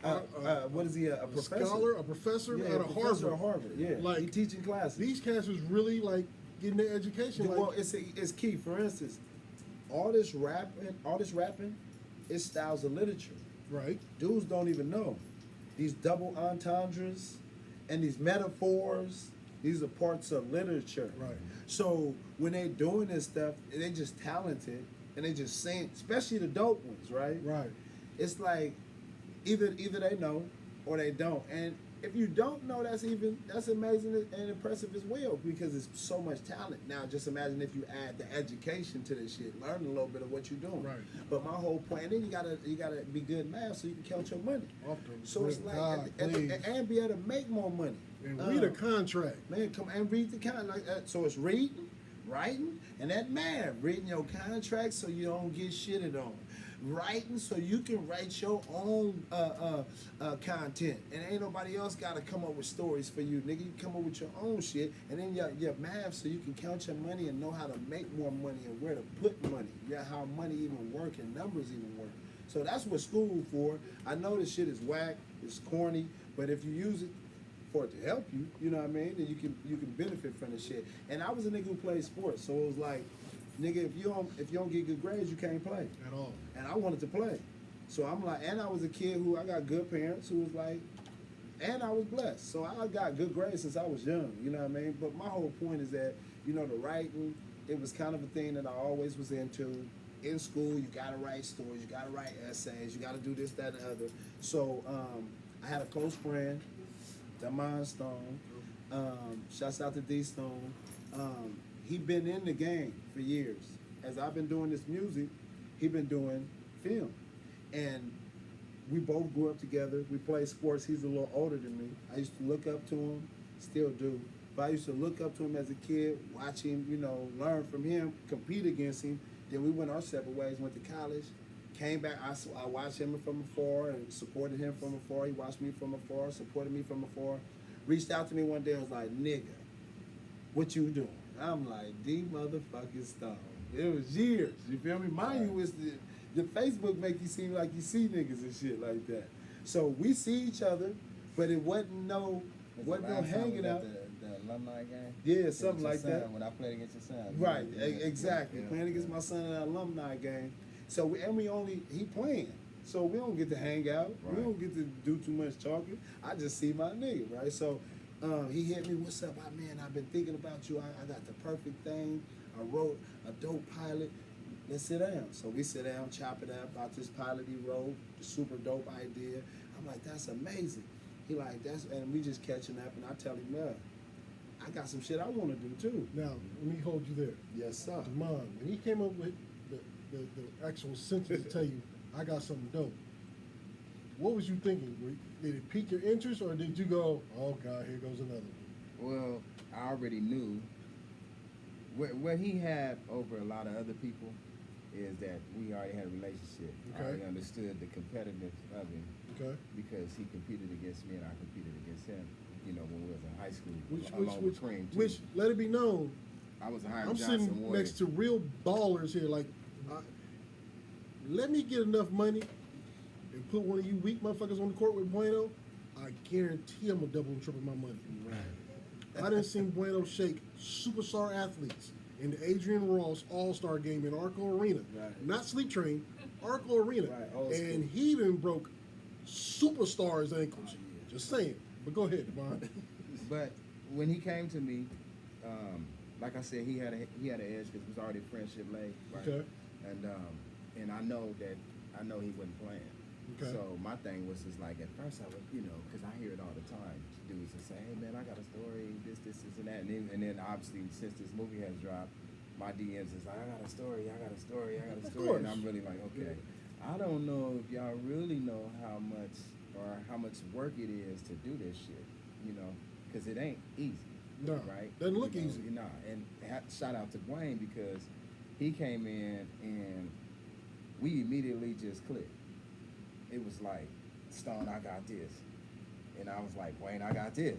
What is he, a professor? scholar, a professor Yeah, out of professor Harvard. at Harvard, yeah. Like, he teaching classes. These cats was really like getting their education. Well, Like, it's key. For instance, all this rapping is styles of literature. right. Dudes don't even know. These double entendres and these metaphors, these are parts of literature. Right. So when they doing this stuff, they just talented and they just saying, especially the dope ones, right? Right. It's like either they know or they don't. And if you don't know, that's amazing and impressive as well, because it's so much talent. Now just imagine if you add the education to this shit, learn a little bit of what you're doing. Right. But my whole point, and then you gotta be good at math so you can count your money. Off the So it's rip. like God, and please. be able to make more money. And read a contract. Man, come and read the contract. Like that. So it's reading, writing, and that math. Reading your contract so you don't get shitted on. Writing so you can write your own content, and ain't nobody else got to come up with stories for you, nigga. You come up with your own shit, and then your math so you can count your money and know how to make more money and where to put money. Yeah, how money even work and numbers even work. So that's what school for. I know this shit is whack, it's corny, but if you use it for it to help you, you know what I mean, then you can benefit from the shit. And I was a nigga who played sports, so it was like, nigga, if you don't get good grades, you can't play. At all. And I wanted to play. So I'm like, and I was a kid who I got good parents who was like, and I was blessed. So I got good grades since I was young, you know what I mean? But my whole point is that, you know, the writing, it was kind of a thing that I always was into. In school, you gotta write stories, you gotta write essays, you gotta do this, that, and the other. So I had a close friend, Damon Stone. Shouts out to D Stone. He been in the game for years. As I've been doing this music, he been doing film. And we both grew up together. We played sports. He's a little older than me. I used to look up to him. still do. But I used to look up to him as a kid, watch him, you know, learn from him, compete against him. Then we went our separate ways, went to college, came back. I watched him from afar and supported him from afar. He watched me from afar, supported me from afar. Reached out to me one day and was like, nigga, what you doing? I'm like, the motherfucking stone. It was years, you feel me? Mind you, it's the Facebook make you seem like you see niggas and shit like that. So we see each other, but it wasn't no hanging out. The alumni game? Yeah, something like that. When I played against your son. Right, Yeah, exactly. yeah, Playing against my son in an alumni game. So he playing. So we don't get to hang out. Right. We don't get to do too much talking. I just see my nigga, right? So he hit me, what's up? Man, I've been thinking about you. I got the perfect thing. I wrote a dope pilot. Let's sit down. So we sit down, chop it up about this pilot he wrote, the super dope idea. I'm like, that's amazing. He like, and we just catching up, and I tell him, no, I got some shit I want to do too. Now, let me hold you there. Yes, sir. Demond, when he came up with the actual sentence to tell you, I got something dope, what was you thinking? Did it pique your interest, or did you go, oh God, here goes another one? Well, I already knew. What he had over a lot of other people is that we already had a relationship. I already understood the competitiveness of him. Okay. Because he competed against me and I competed against him, you know, when we was in high school. Which let it be known, I was a Hiram I'm Johnson sitting warrior. next to real ballers here. Like, let me get enough money and put one of you weak motherfuckers on the court with Bueno. I guarantee I'm gonna double and triple my money. Right. I didn't see Bueno shake superstar athletes in the Adrian Ross All-Star game in Arco Arena. Right. Not Sleep Train, Arco Arena. Right, old And school. he even broke superstars' ankles. Just saying. But go ahead, Devon. But when he came to me, like I said, he had an edge because it was already friendship laid. Right? Okay. And I know he wasn't playing. Okay. So my thing was just like, at first I was, you know, because I hear it all the time. Dudes will say, hey man, I got a story, this, and that. And then obviously, since this movie has dropped, my DMs is like, I got a story. Of course. And I'm really like, okay, I don't know if y'all really know how much work it is to do this shit, you know, because it ain't easy. No, right? doesn't look You know, easy. Nah, and shout out to Dwayne because he came in and we immediately just clicked. It was like, Stone, I got this. And I was like, Wayne, I got this.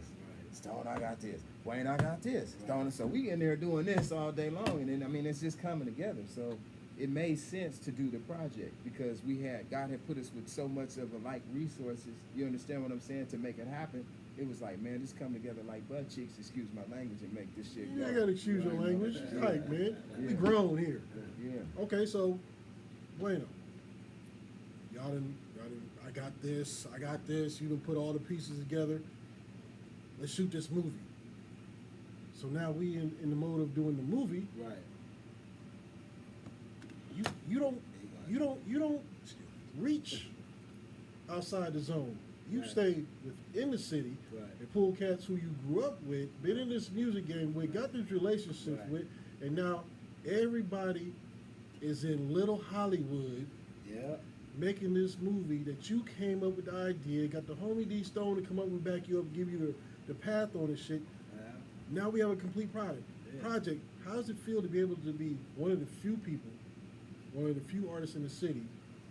Stone, I got this. Wayne, I got this. Stone, so we in there doing this all day long. And then, I mean, it's just coming together. So it made sense to do the project because God had put us with so much of alike resources. You understand what I'm saying? To make it happen. It was like, man, just come together like butt cheeks, excuse my language, and make this shit You go. ain't gotta excuse your language. Right, man. We grown here. Yeah. Okay, so, Bueno. Y'all done, I got this. You done put all the pieces together. Let's shoot this movie. So now we in the mode of doing the movie. Right. You don't reach outside the zone. You Right. stay within the city Right. and pull cats who you grew up with, been in this music game with, got these relationships Right. with, and now everybody is in Little Hollywood Yeah. making this movie that you came up with the idea, got the homie D Stone to come up and back you up, give you the path on this shit. Yeah. Now we have a complete project. Yeah. How does it feel to be able to be one of the few people, one of the few artists in the city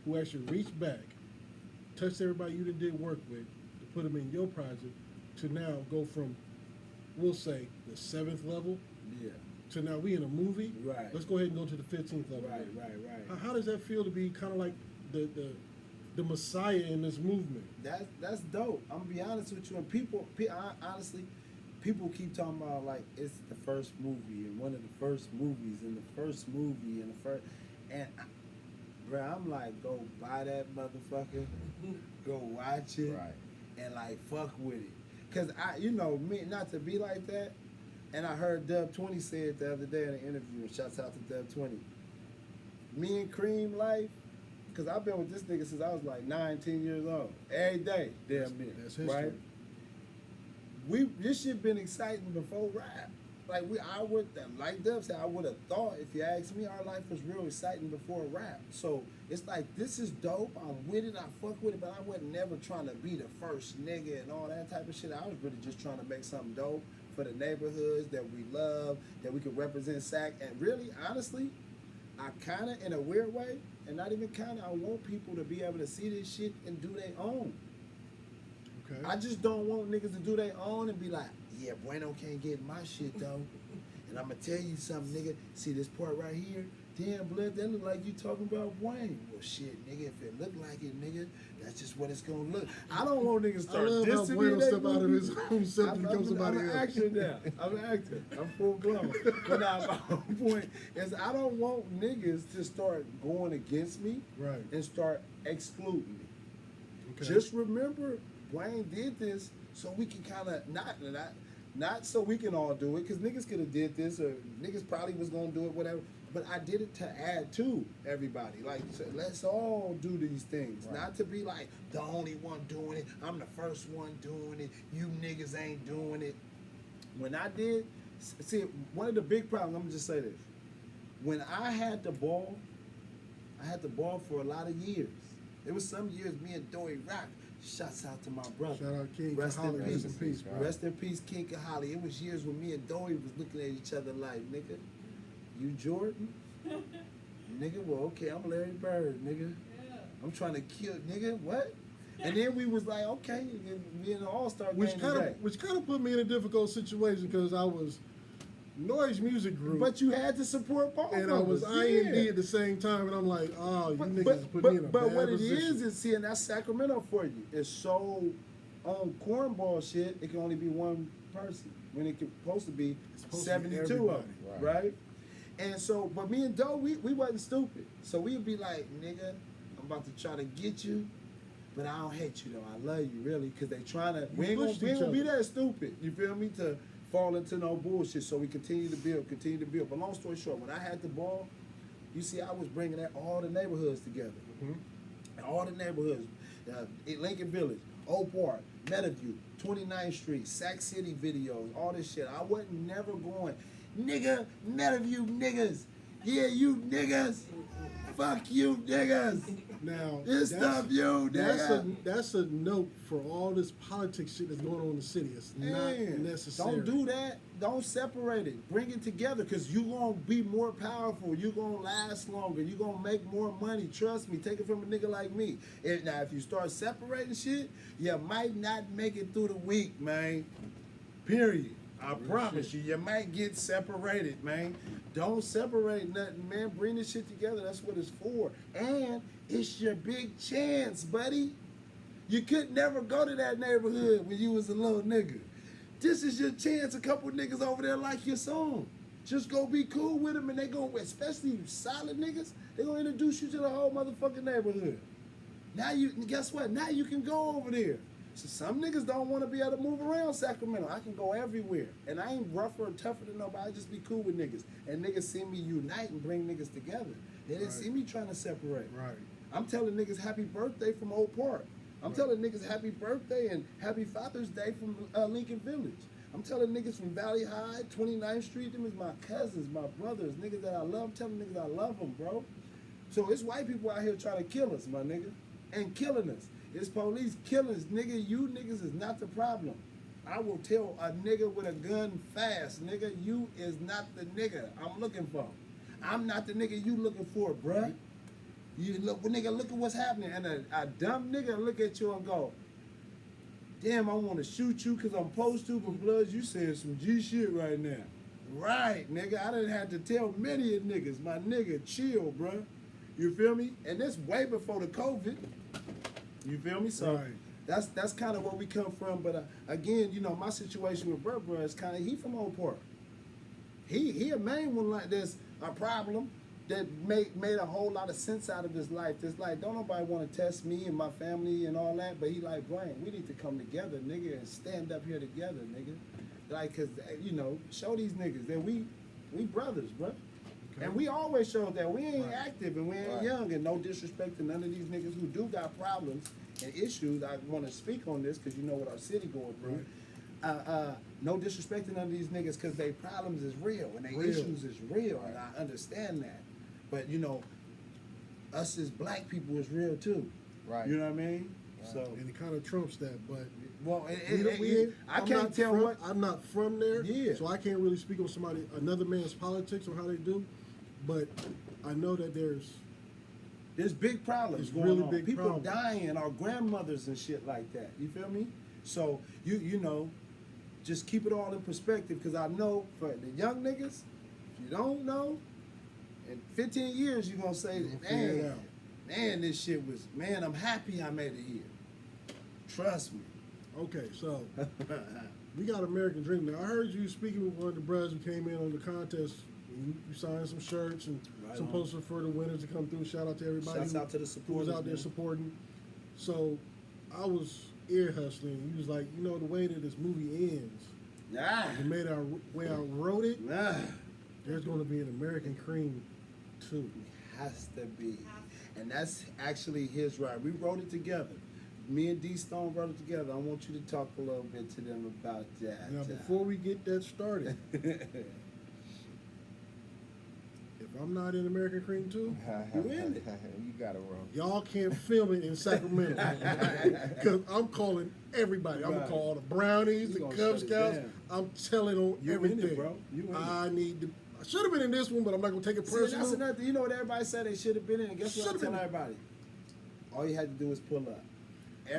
who actually reached back, touched everybody you did work with, to put them in your project, to now go from, we'll say, the 7th level, Yeah. to now we in a movie? Right. Let's go ahead and go to the 15th level. Right. How does that feel to be kind of like the messiah in this movement? That's dope. I'm gonna be honest with you. And honestly, people keep talking about like it's the first movie and one of the first movies and the first movie and the first. And bro, I'm like, go buy that motherfucker, go watch it, Right. and like fuck with it. Cause me not to be like that. And I heard Dub 20 say it the other day in an interview. And shouts out to Dub 20. Me and Cream life. Cause I've been with this nigga since I was like 9, 10 years old. Every day, damn near. That's history. Right? This shit been exciting before rap. I would, like Dub said, I would have thought, if you ask me, our life was real exciting before rap. So it's like, this is dope. I'm with it. I fuck with it, but I wasn't never trying to be the first nigga and all that type of shit. I was really just trying to make something dope for the neighborhoods that we love, that we could represent SAC. And really, honestly, I kind of, in a weird way, and not even kind of, I want people to be able to see this shit and do their own. Okay. I just don't want niggas to do their own and be like, yeah, Bueno can't get my shit though. And I'm gonna tell you something, nigga. See this part right here? Damn, blood, that look like you talking about Wayne. Well, shit, nigga, if it look like it, nigga, that's just what it's gonna look. I don't want niggas to I start love how dissing me. Bueno in that step out of movie. his own self and become somebody I'm an else. actor now. I'm an actor. I'm full blown. But now my whole point is I don't want niggas to start going against me Right. and start excluding me. Okay. Just remember, Wayne did this so we can kind of not so we can all do it, because niggas could have did this, or niggas probably was gonna do it, whatever. But I did it to add to everybody. Like, so let's all do these things, Right. not to be like the only one doing it. I'm the first one doing it. You niggas ain't doing it. When I did, see, one of the big problems. I'm gonna just say this: when I had the ball for a lot of years. There was some years me and Dory Rock. Shouts out to my brother. Shout out King Rest in Kahali, peace. rest in peace, bro. Rest in peace, King Kahali. It was years when me and Dory was looking at each other like, nigga, you Jordan? Nigga, well, okay, I'm Larry Bird, nigga. I'm trying to kill, nigga, what? And then we was like, okay, we in the All-Star game Which today. kind of put me in a difficult situation because I was Noise Music Group, But you had to support both and of I was us. IND Yeah. at the same time, and I'm like, oh, you niggas But, put but, me in a but bad what it position. is, see, and that's Sacramento for you. It's so on cornball shit, it can only be one person when it could supposed to be It's supposed to be 72 of everybody. them, Right. right? And so, but me and Doe, we wasn't stupid. So we'd be like, nigga, I'm about to try to get you, but I don't hate you though. I love you really, because they trying to, we ain't pushed gonna each be other. that stupid, you feel me, to fall into no bullshit. So we continue to build. But long story short, when I had the ball, you see, I was bringing all the neighborhoods together. Mhm. All the neighborhoods, Lincoln Village, Oak Park, Meadowview, 29th Street, Sac City videos, all this shit. I wasn't never going, nigga, Meadowview niggas. Yeah, you niggas. Fuck you niggas. Now, This stuff you nigga. that's a note for all this politics shit that's going on in the city. It's not Man, necessary. don't do that. Don't separate it. Bring it together, because you're going to be more powerful. You're going to last longer. You're going to make more money. Trust me. Take it from a nigga like me. Now, if you start separating shit, you might not make it through the week, man. Period. I promise you. You might get separated, man. Don't separate nothing, man. Bring this shit together. That's what it's for. And it's your big chance, buddy. You could never go to that neighborhood when you was a little nigga. This is your chance. A couple niggas over there like your song. Just go be cool with them, and they go, especially solid niggas, they gonna introduce you to the whole motherfucking neighborhood. Now guess what? Now you can go over there. So some niggas don't want to be able to move around Sacramento. I can go everywhere. And I ain't rougher or tougher than nobody. I just be cool with niggas. And niggas see me unite and bring niggas together. They didn't Right. see me trying to separate. Right. I'm telling niggas happy birthday from Oak Park. I'm telling niggas happy birthday and happy Father's Day from Lincoln Village. I'm telling niggas from Valley High, 29th Street, them is my cousins, my brothers, niggas that I love. I'm telling niggas I love them, bro. So it's white people out here trying to kill us, my nigga, and killing us. It's police killing us, nigga. You niggas is not the problem. I will tell a nigga with a gun fast, nigga, you is not the nigga I'm looking for. I'm not the nigga you looking for, bruh. You look, nigga, look at what's happening. And a dumb nigga look at you and go, damn, I want to shoot you because I'm supposed to, but Bloods, you saying some G shit right now. Right, nigga. I done had to tell many of niggas, my nigga, chill, bruh. You feel me? And this way before the COVID. You feel me? So Right. that's kind of where we come from. But again, you know, my situation with Bruh is kind of, he from Old Park. He a main one like this, a problem that made a whole lot of sense out of his life. It's like, don't nobody want to test me and my family and all that, but he like, Brian, we need to come together, nigga, and stand up here together, nigga. Like, cause, you know, show these niggas that we brothers, bro. Okay. And we always show that we ain't Right. active and we ain't Right. young, and no disrespect to none of these niggas who do got problems and issues. I want to speak on this because you know what our city going through. no disrespecting none of these niggas because their problems is real and their Real. issues is real, and I understand that. But you know, us as black people is real too. Right. You know what I mean? Right. So, And it kind of trumps that, but well, I I'm can't not tell from, what. I'm not from there, Yeah. so I can't really speak on another man's politics or how they do. But I know that there's Big problems It's going really on. big People problems. dying, our grandmothers and shit like that. You feel me? So you know, just keep it all in perspective because I know for the young niggas, if you don't know, in 15 years you're gonna say, You're gonna figure it man, out. man, this shit was, man, I'm happy I made it here. Trust me. okay. So we got American Dream now. I heard you speaking with one of the brothers who came in on the contest. You signed some shirts and Right some on. posters for the winners to come through. Shout out to everybody. Shouts out to the who was supporters, out there man. supporting. So I was ear hustling. He was like, you know, the way that this movie ends, Ah, the way I wrote it, nah. there's going to be an American Cream too. Has to be. And that's actually his right. We wrote it together. Me and D Stone wrote it together. I want you to talk a little bit to them about that. Now, before we get that started, if I'm not in American Cream too, You in it. You got it wrong. y'all can't film it in Sacramento. Because I'm calling everybody. I'm going Right. to call all the brownies, You the gonna Cub shut it Scouts. down. I'm telling on You in everything. it, bro. You in it. I should have been in this one, but I'm not going to take it See, that's personal. another thing. You know what everybody said they should have been in? Guess what I Should've tell been. everybody? All you had to do is pull up.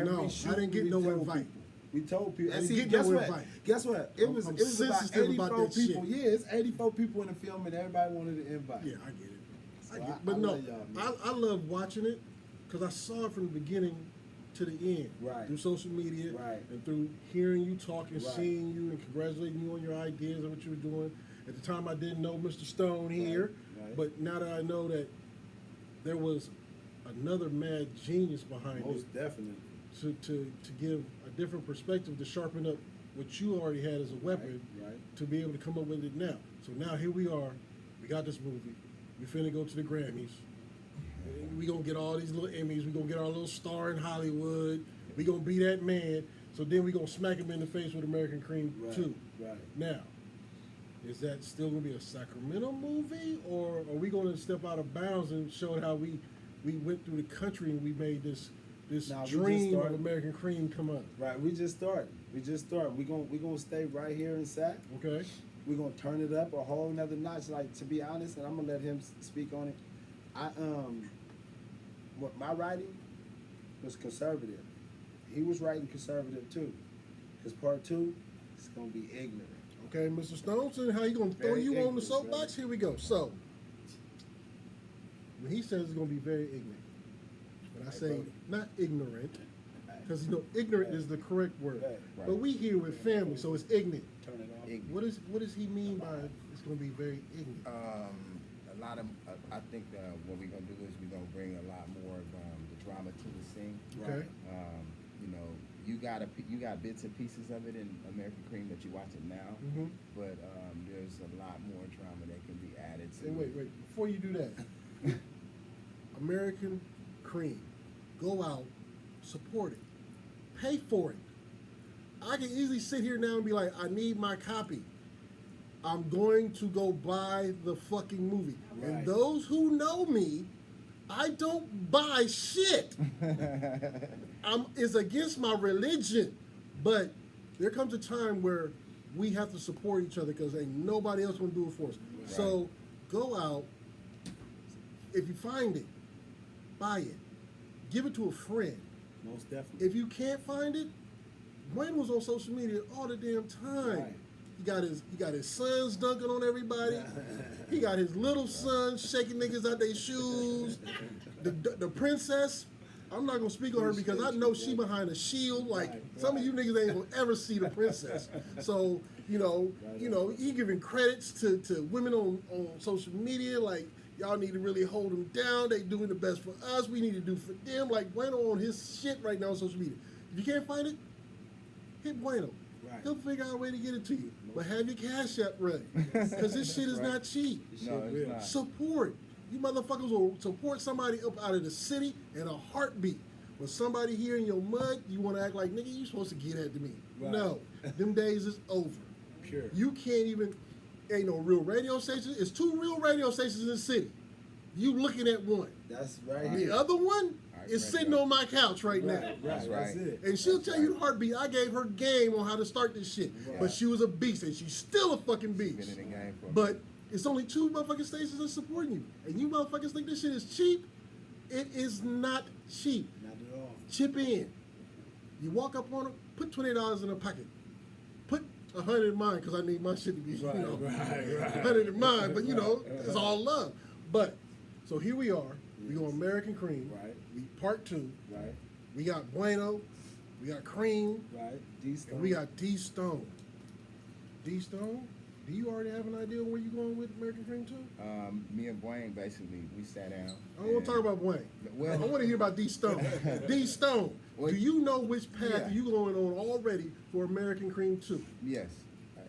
No, I shoot didn't get we no told invite. people. We told people. I And didn't see, get guess no what? invite. Guess what? It was I'm about sensitive 84 about that people. shit. Yeah, it's 84 people in the film, and everybody wanted an invite. Yeah, I get it. So I get I- it. But I no, love y'all, man. I love watching it because I saw it from the beginning to the end. Right. Through social media. Right. And through hearing you talk and Right. seeing you and congratulating you on your ideas and what you were doing. At the time, I didn't know Mr. Stone here. Right. But now that I know that there was another mad genius behind Most it definitely. to give a different perspective to sharpen up what you already had as a weapon Right. to be able to come up with it now. So now here we are. We got this movie. We finna go to the Grammys. We gonna get all these little Emmys. We gonna get our little star in Hollywood. We gonna be that man. So then we gonna smack him in the face with American Cream Right. 2. Right. Now, is that still gonna be a Sacramento movie, or are we gonna step out of bounds and show how we went through the country and we made this Nah, we just dream of started. American Cream come up? Right. We just started. We gonna stay right here in Sac. Okay. We're gonna turn it up a whole nother notch. Like, to be honest, and I'm gonna let him speak on it. What my writing was conservative. He was writing conservative too, because part 2 is gonna be ignorant. Okay, Mr. Stoneson, how you gonna throw Very you on the ignorant, soapbox? brother. Here we go. So, when he says it's gonna be very ignorant, when I Right, say brother. not ignorant, because you know ignorant is the correct word, Right. but we here with family, so it's ignorant. Turn it off. What does he mean by it's gonna be very ignorant? A lot of, I think what we're gonna do is we're gonna bring a lot more of the drama to the scene. Okay. You know, you got bits and pieces of it in American Cream that you watch it now, Mm-hmm. but there's a lot more drama that can be added to. Hey, wait, before you do that, American Cream, go out, support it, pay for it. I can easily sit here now and be like, I need my copy. I'm going to go buy the fucking movie. And Right. those who know me, I don't buy shit. It's against my religion. But there comes a time where we have to support each other because ain't nobody else gonna do it for us. Right. So go out. If you find it, buy it. Give it to a friend. Most definitely. If you can't find it, Wayne was on social media all the damn time. Right. He got his sons dunking on everybody. He got his little sons shaking niggas out their shoes. The princess, I'm not gonna speak on her because I know she behind a shield. Like Right, some of right. you niggas ain't gonna ever see the princess. So you know, he giving credits to women on social media. Like y'all need to really hold them down. They doing the best for us. We need to do for them. Like Bueno on his shit right now on social media. If you can't find it, hit Bueno. Right. He'll figure out a way to get it to you. But have your cash app ready. Because this shit is Right. not cheap. No, it's not. Support. You motherfuckers will support somebody up out of the city in a heartbeat. When somebody here in your mud, you want to act like, nigga, you supposed to get that to me. Right. No. Them days is over. pure. You can't even. Ain't no real radio station. It's 2 real radio stations in the city. You looking at one. That's right The here. other one Alright, is right, sitting right. on my couch right now. Right, That's that's right. it. And she'll That's tell you the heartbeat. I gave her game on how to start this shit. Right. But she was a beast, and she's still a fucking Been beast. in the game for But it's only 2 motherfucking stations that's supporting you. And you motherfuckers think this shit is cheap? It is not cheap. Not at all. Chip in. You walk up on them, put $20 in a pocket. Put 100 in mine, because I need my shit to be, Right, you know, right. 100 in mine, but you know, it's all love. But, so here we are. We go American Cream. Right. We part 2. Right, We got Bueno. We got Cream. right. D-Stone. And we got D Stone. D Stone, do you already have an idea where you going with American Cream 2? Me and Blaine basically we sat down. I don't want to talk about Wayne. Well- I want to hear about D Stone. D Stone, Well, do you know which path yeah. are you going on already for American Cream 2? Yes,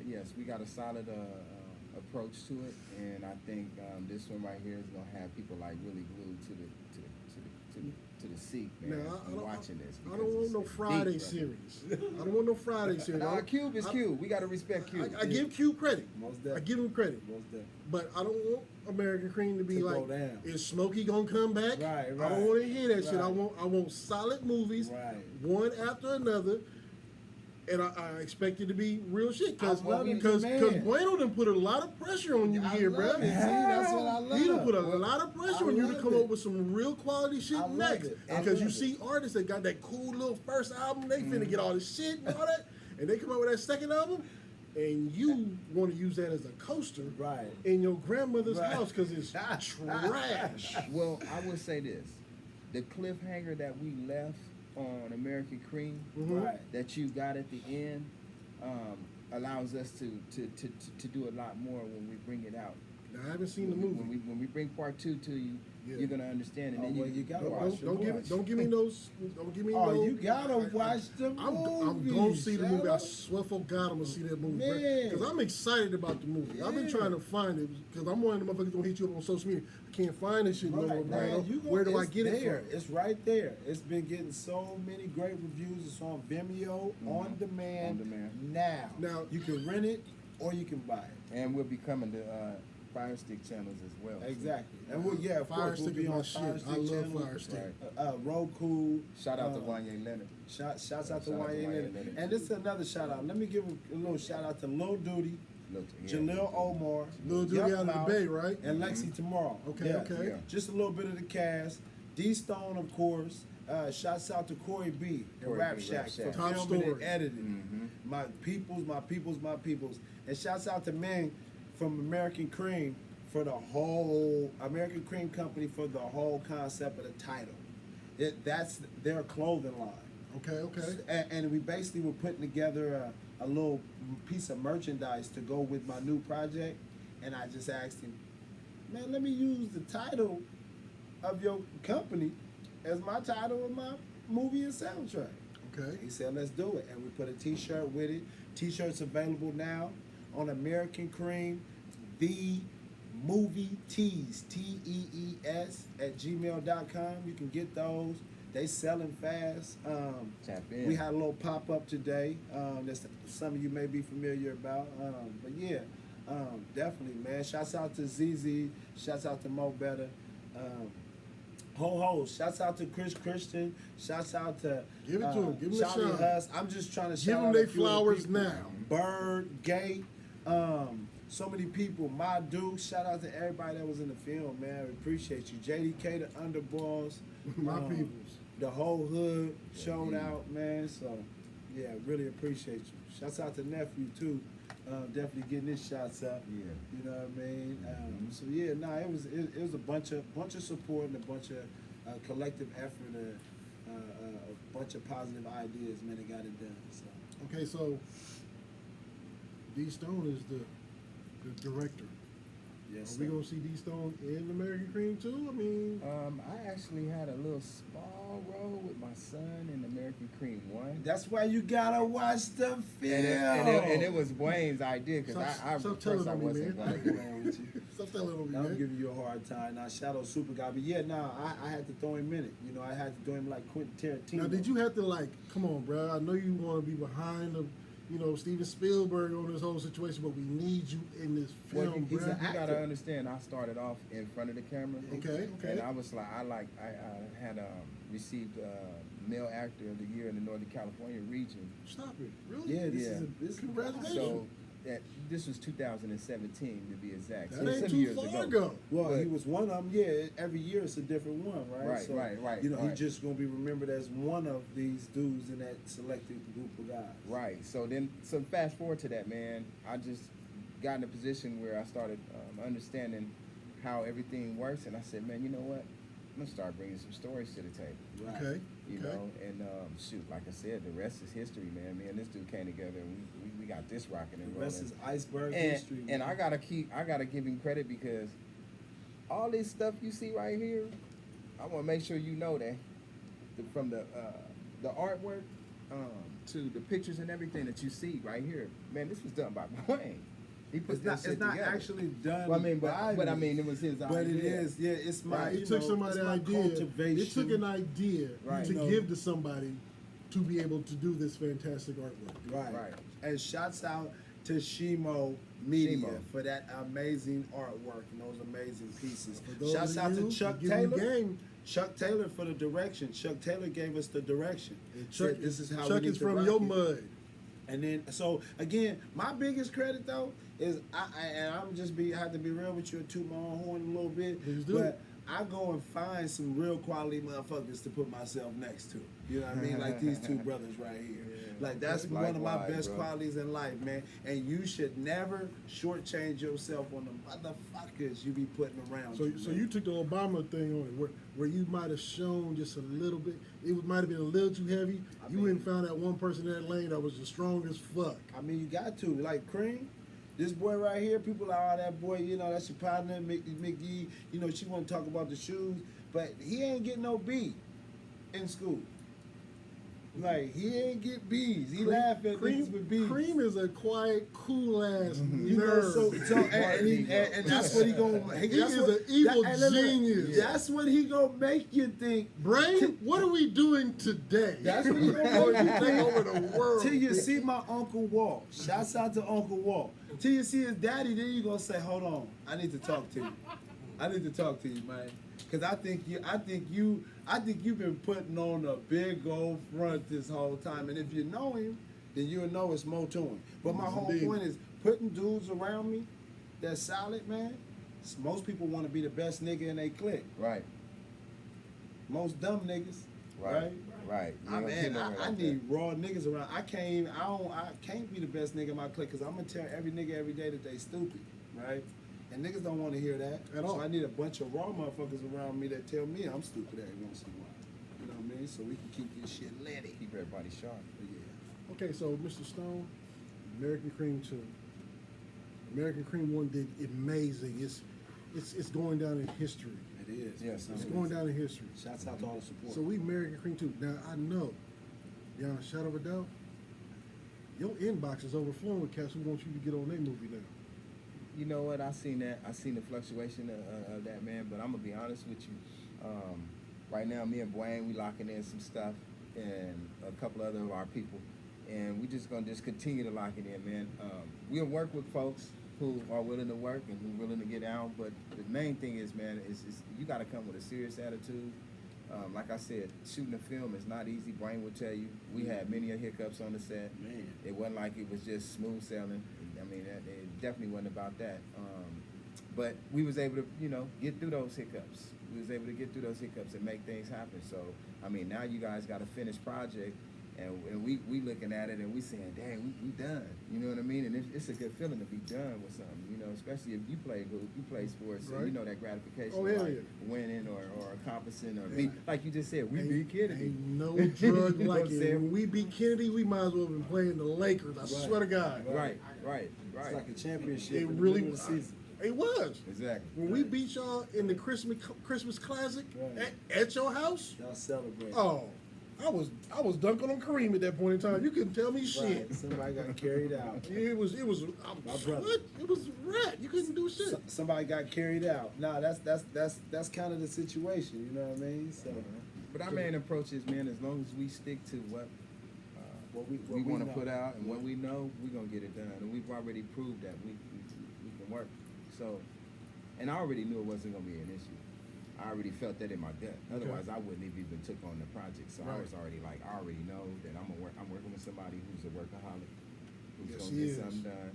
yes, we got a solid approach to it, and I think this one right here is gonna have people like really glued to the seat, man. Now, and watching this. I because don't want it's no deep, Friday brother. series. I don't want no Friday series. Nah, Cube is Cube. We gotta respect Cube. I give Cube credit. Most I definitely. give him credit. Most definitely. But I don't want American Cream to be To go like, down. is Smokey gonna come back? Right, I right. don't want to hear that shit. Right. I want solid movies, Right. one after another, and I expect it to be real shit. Cause, I love it, cause, man. cause Bueno done put a lot of pressure on you I here, love bruh. it. See, that's what I love. He done put a lot of pressure I on you to love come it. up with some real quality shit I love next. it. I Because you love see artists that got that cool little first album, they finna get all this shit and all that, and they come out with that second album, and you want to use that as a coaster Right. in your grandmother's Right. house because it's trash. Well, I would say this: the cliffhanger that we left on American Cream, Mhm. Right. that you got at the end, allows us to do a lot more when we bring it out. Now, I haven't seen the movie. When we bring part 2 to you, Yeah. you're gonna understand, and Oh, then well, you gotta watch. Don't give me watch. me those. Don't give me Oh, no. you gotta watch the I'm movie. gonna see the movie. I Shadow. swear for God, I'm gonna see that movie, Man. because I'm excited about the movie. I've been Yeah. trying to find it because I'm one of the motherfuckers gonna hit you up on social media. I can't find this shit no more, Right, man. man, you Where do I it's get it there. from? It's right there. It's been getting so many great reviews. It's on Vimeo, on demand. On demand. Now. Now- You can rent it or you can buy it. And we'll be coming to Fire Stick channels as well. too. Exactly. And we'll, yeah, of Fire course, we'll Stick be is my on shit. Fire I Stick love channel. Fire Stick. Right. Roku. Shout out to uh, Wanye Leonard. Shouts out to Shout out to Wanye Wanye Leonard. Leonard, And too. this is another shout out. Let me give a little shout out to Lil Duty, Look, yeah. Jaleel Omar, Lil Duty Yup out of the Mouth, Bay, right? and Lexi Tomorrow. Okay, okay. Yeah. Just a little bit of the cast. D Stone, of course. Shouts out to Corey B and Corey Rap B, Shack Rap for Shack. Top filming and story. editing. My peoples, my peoples, my peoples. And shouts out to Ming from American Cream for the whole American Cream Company for the whole concept of the title. That's their clothing line. Okay, okay. And we basically were putting together a little piece of merchandise to go with my new project. And I just asked him, man, let me use the title of your company as my title of my movie and soundtrack. Okay. He said, let's do it. And we put a t-shirt with it. T-shirts available now on American Cream, the movie tees, TEES at gmail.com. You can get those. They selling fast. Tap in. We had a little pop-up today that some of you may be familiar about. But yeah, definitely, man. Shouts out to ZZ. Shouts out to Mo Better. Ho, shouts out to Chris Christian. Shouts out to Give it to him. Give him a Charlie shout. Huss. I'm just trying to Give shout them out their a few of the flowers people. now. Bird, Gate, so many people. My Duke. Shout out to everybody that was in the film, man. We appreciate you. JDK, the Underboss. My um, peoples. The whole hood showed out, man. So, yeah, really appreciate you. Shouts out to Nephew, too. Definitely getting his shots up. Yeah. You know what I mean? So yeah, it was a bunch of support and a bunch of collective effort, a bunch of positive ideas, man. That got it done. So Okay, so D Stone is the director. yes, Are we sir. gonna see D Stone in American Cream too? I mean, I actually had a little small role with my son in American Cream 1. That's why you gotta watch the film. And it was Wayne's idea because I Stop first telling I on me, wasn't man. gonna do it. stop telling on me, I'm man. giving you a hard time. Now, Shadow Super Guy. But yeah, I had to throw him in it. You know, I had to throw him like Quentin Tarantino. Now, did you have to come on, bro? I know you want to be behind you know, Steven Spielberg on this whole situation, but we need you in this Well, film, you bruh. gotta understand. I started off in front of the camera. Okay, okay. And I was like, I had received Male Actor of the Year in the Northern California region. Stop it, really? Yeah, Yeah. this is Congratulations. So this was 2017 to be exact. So That ain't some too years far ago. ago. Well, But- he was one of them. Yeah, every year it's a different one, right? Right. You know, right. he's just gonna be remembered as one of these dudes in that selected group of guys. Right. So fast forward to that, man. I just got in a position where I started understanding how everything works, and I said, man, you know what? I'm gonna start bringing some stories to the table. Right. Okay. You okay. know, and shoot, like I said, the rest is history, man. Me and this dude came together, and we got this rocking and The rolling. rest is iceberg and, history. and man. I gotta give him credit because all this stuff you see right here, I want to make sure you know that from the artwork to the pictures and everything that you see right here, man, this was done by Wayne. He put It's that not, shit it's not together. actually done. Well, I mean, by but I me, mean, it was his but idea. it is. Yeah, it's my. Right. You It took know, somebody's it's my idea. cultivation. It took an idea Right. to You know. give to somebody to be able to do this fantastic artwork. Right. Right. And shouts out to Shimo Media Shimo. for that amazing artwork and those amazing pieces. For those Shouts of out you to Chuck who give you Taylor. game, Chuck Taylor for the direction. Chuck Taylor gave us the direction. and Said, Chuck, this is how Chuck we need is to from rock your it. mud. And then, so again, my biggest credit though is and I'm just have to be real with you and toot my own horn a little bit. Please do. But I go and find some real quality motherfuckers to put myself next to. You know what I mean? Like these two brothers right here. Like that's one of my Likewise, best bro. qualities in life, man. And you should never shortchange yourself on the motherfuckers you be putting around. So you, man. you took the Obama thing on it, where you might have shown just a little bit. It might have been a little too heavy. I You mean- went and found that one person in that lane that was the strongest fuck. I mean, you got to. Like Cream, this boy right here, people are, oh, that boy, you know, that's your partner, McGee. You know, she want to talk about the shoes, but he ain't getting no B in school. Like, he ain't get B's. He laugh at niggas with B's. Cream is a quiet, cool ass You know, nerd. and that's what he gonna. He that's is what, an evil and look, genius. That's what he gonna make you think. Brain, what are we doing today? That's what he gonna Before make you you take think. over the world. Till you see my Uncle Walt. Shouts out to Uncle Walt. Till you see his daddy, then you gonna say, "Hold on, I need to talk to you. I need to talk to you, man, because I think you've been putting on a big old front this whole time, and if you know him, then you'll know it's more to him. But my Yes, whole indeed. point is putting dudes around me that's solid, man. Most people want to be the best nigga in their clique. Right. Most dumb niggas, Right. Right. You I don't mean, get nowhere I like need raw niggas around. I can't be the best nigga in my clique because I'm gonna tell every nigga every day that they stupid, right? And niggas don't want to hear that At all. So I need a bunch of raw motherfuckers around me that tell me I'm stupid every once in a while. You know what I mean? So we can keep this shit that. litty. Keep everybody sharp. But yeah. Okay, so Mr. Stone, American Cream 2. American Cream 1 did amazing. It's going down in history. It is. Yes, It's going down in history. Shouts out to all the support. So we American Cream 2. Now I know, beyond a shadow of a doubt, your inbox is overflowing with cats who want you to get on their movie now. You know what? I seen that. I seen the fluctuation of that, man. But I'm gonna be honest with you. Right now, me and Dwayne, we locking in some stuff, and a couple other of our people, and we just gonna continue to lock it in, man. We'll work with folks who are willing to work and who are willing to get out. But the main thing is, man, is you got to come with a serious attitude. Like I said, shooting a film is not easy. Dwayne will tell you. We had many hiccups on the set. Man. It wasn't like it was just smooth sailing. I mean, it definitely wasn't about that. But we was able to, get through those hiccups. We was able to get through those hiccups and make things happen. So, I mean, now you guys got a finished project, and we looking at it and we saying, dang, we done. You know what I mean? And it's a good feeling to be done with something. Especially if you play sports, so Right. you know that gratification, Oh, of hell like yeah. winning or accomplishing or Yeah. like you just said, we Ain't- beat Kennedy. Ain't no You drug know what like I'm it. saying? When we beat Kennedy, we might as well have been playing the Lakers. I swear to God. Right. It's like a championship. It in the really middle of the was. season. It was. Exactly. When we beat y'all in the Christmas Classic Right. at your house, Y'all celebrate. oh, I was dunking on Kareem at that point in time. You couldn't tell me shit. Right. Somebody got carried out. It was My brother. what? It was rat. You couldn't do shit. Somebody got carried out. Nah, that's kind of the situation. You know what I mean? So But our main approach is, man, as long as we stick to what we want to know. put out, and what we know, we're gonna get it done. And we've already proved that we can work. So, and I already knew it wasn't gonna be an issue. I already felt that in my gut. Otherwise, I wouldn't have even took on the project. So I Right. was already like, I already know that I'm working with somebody who's a workaholic, who's Yes, gonna he get is. something done,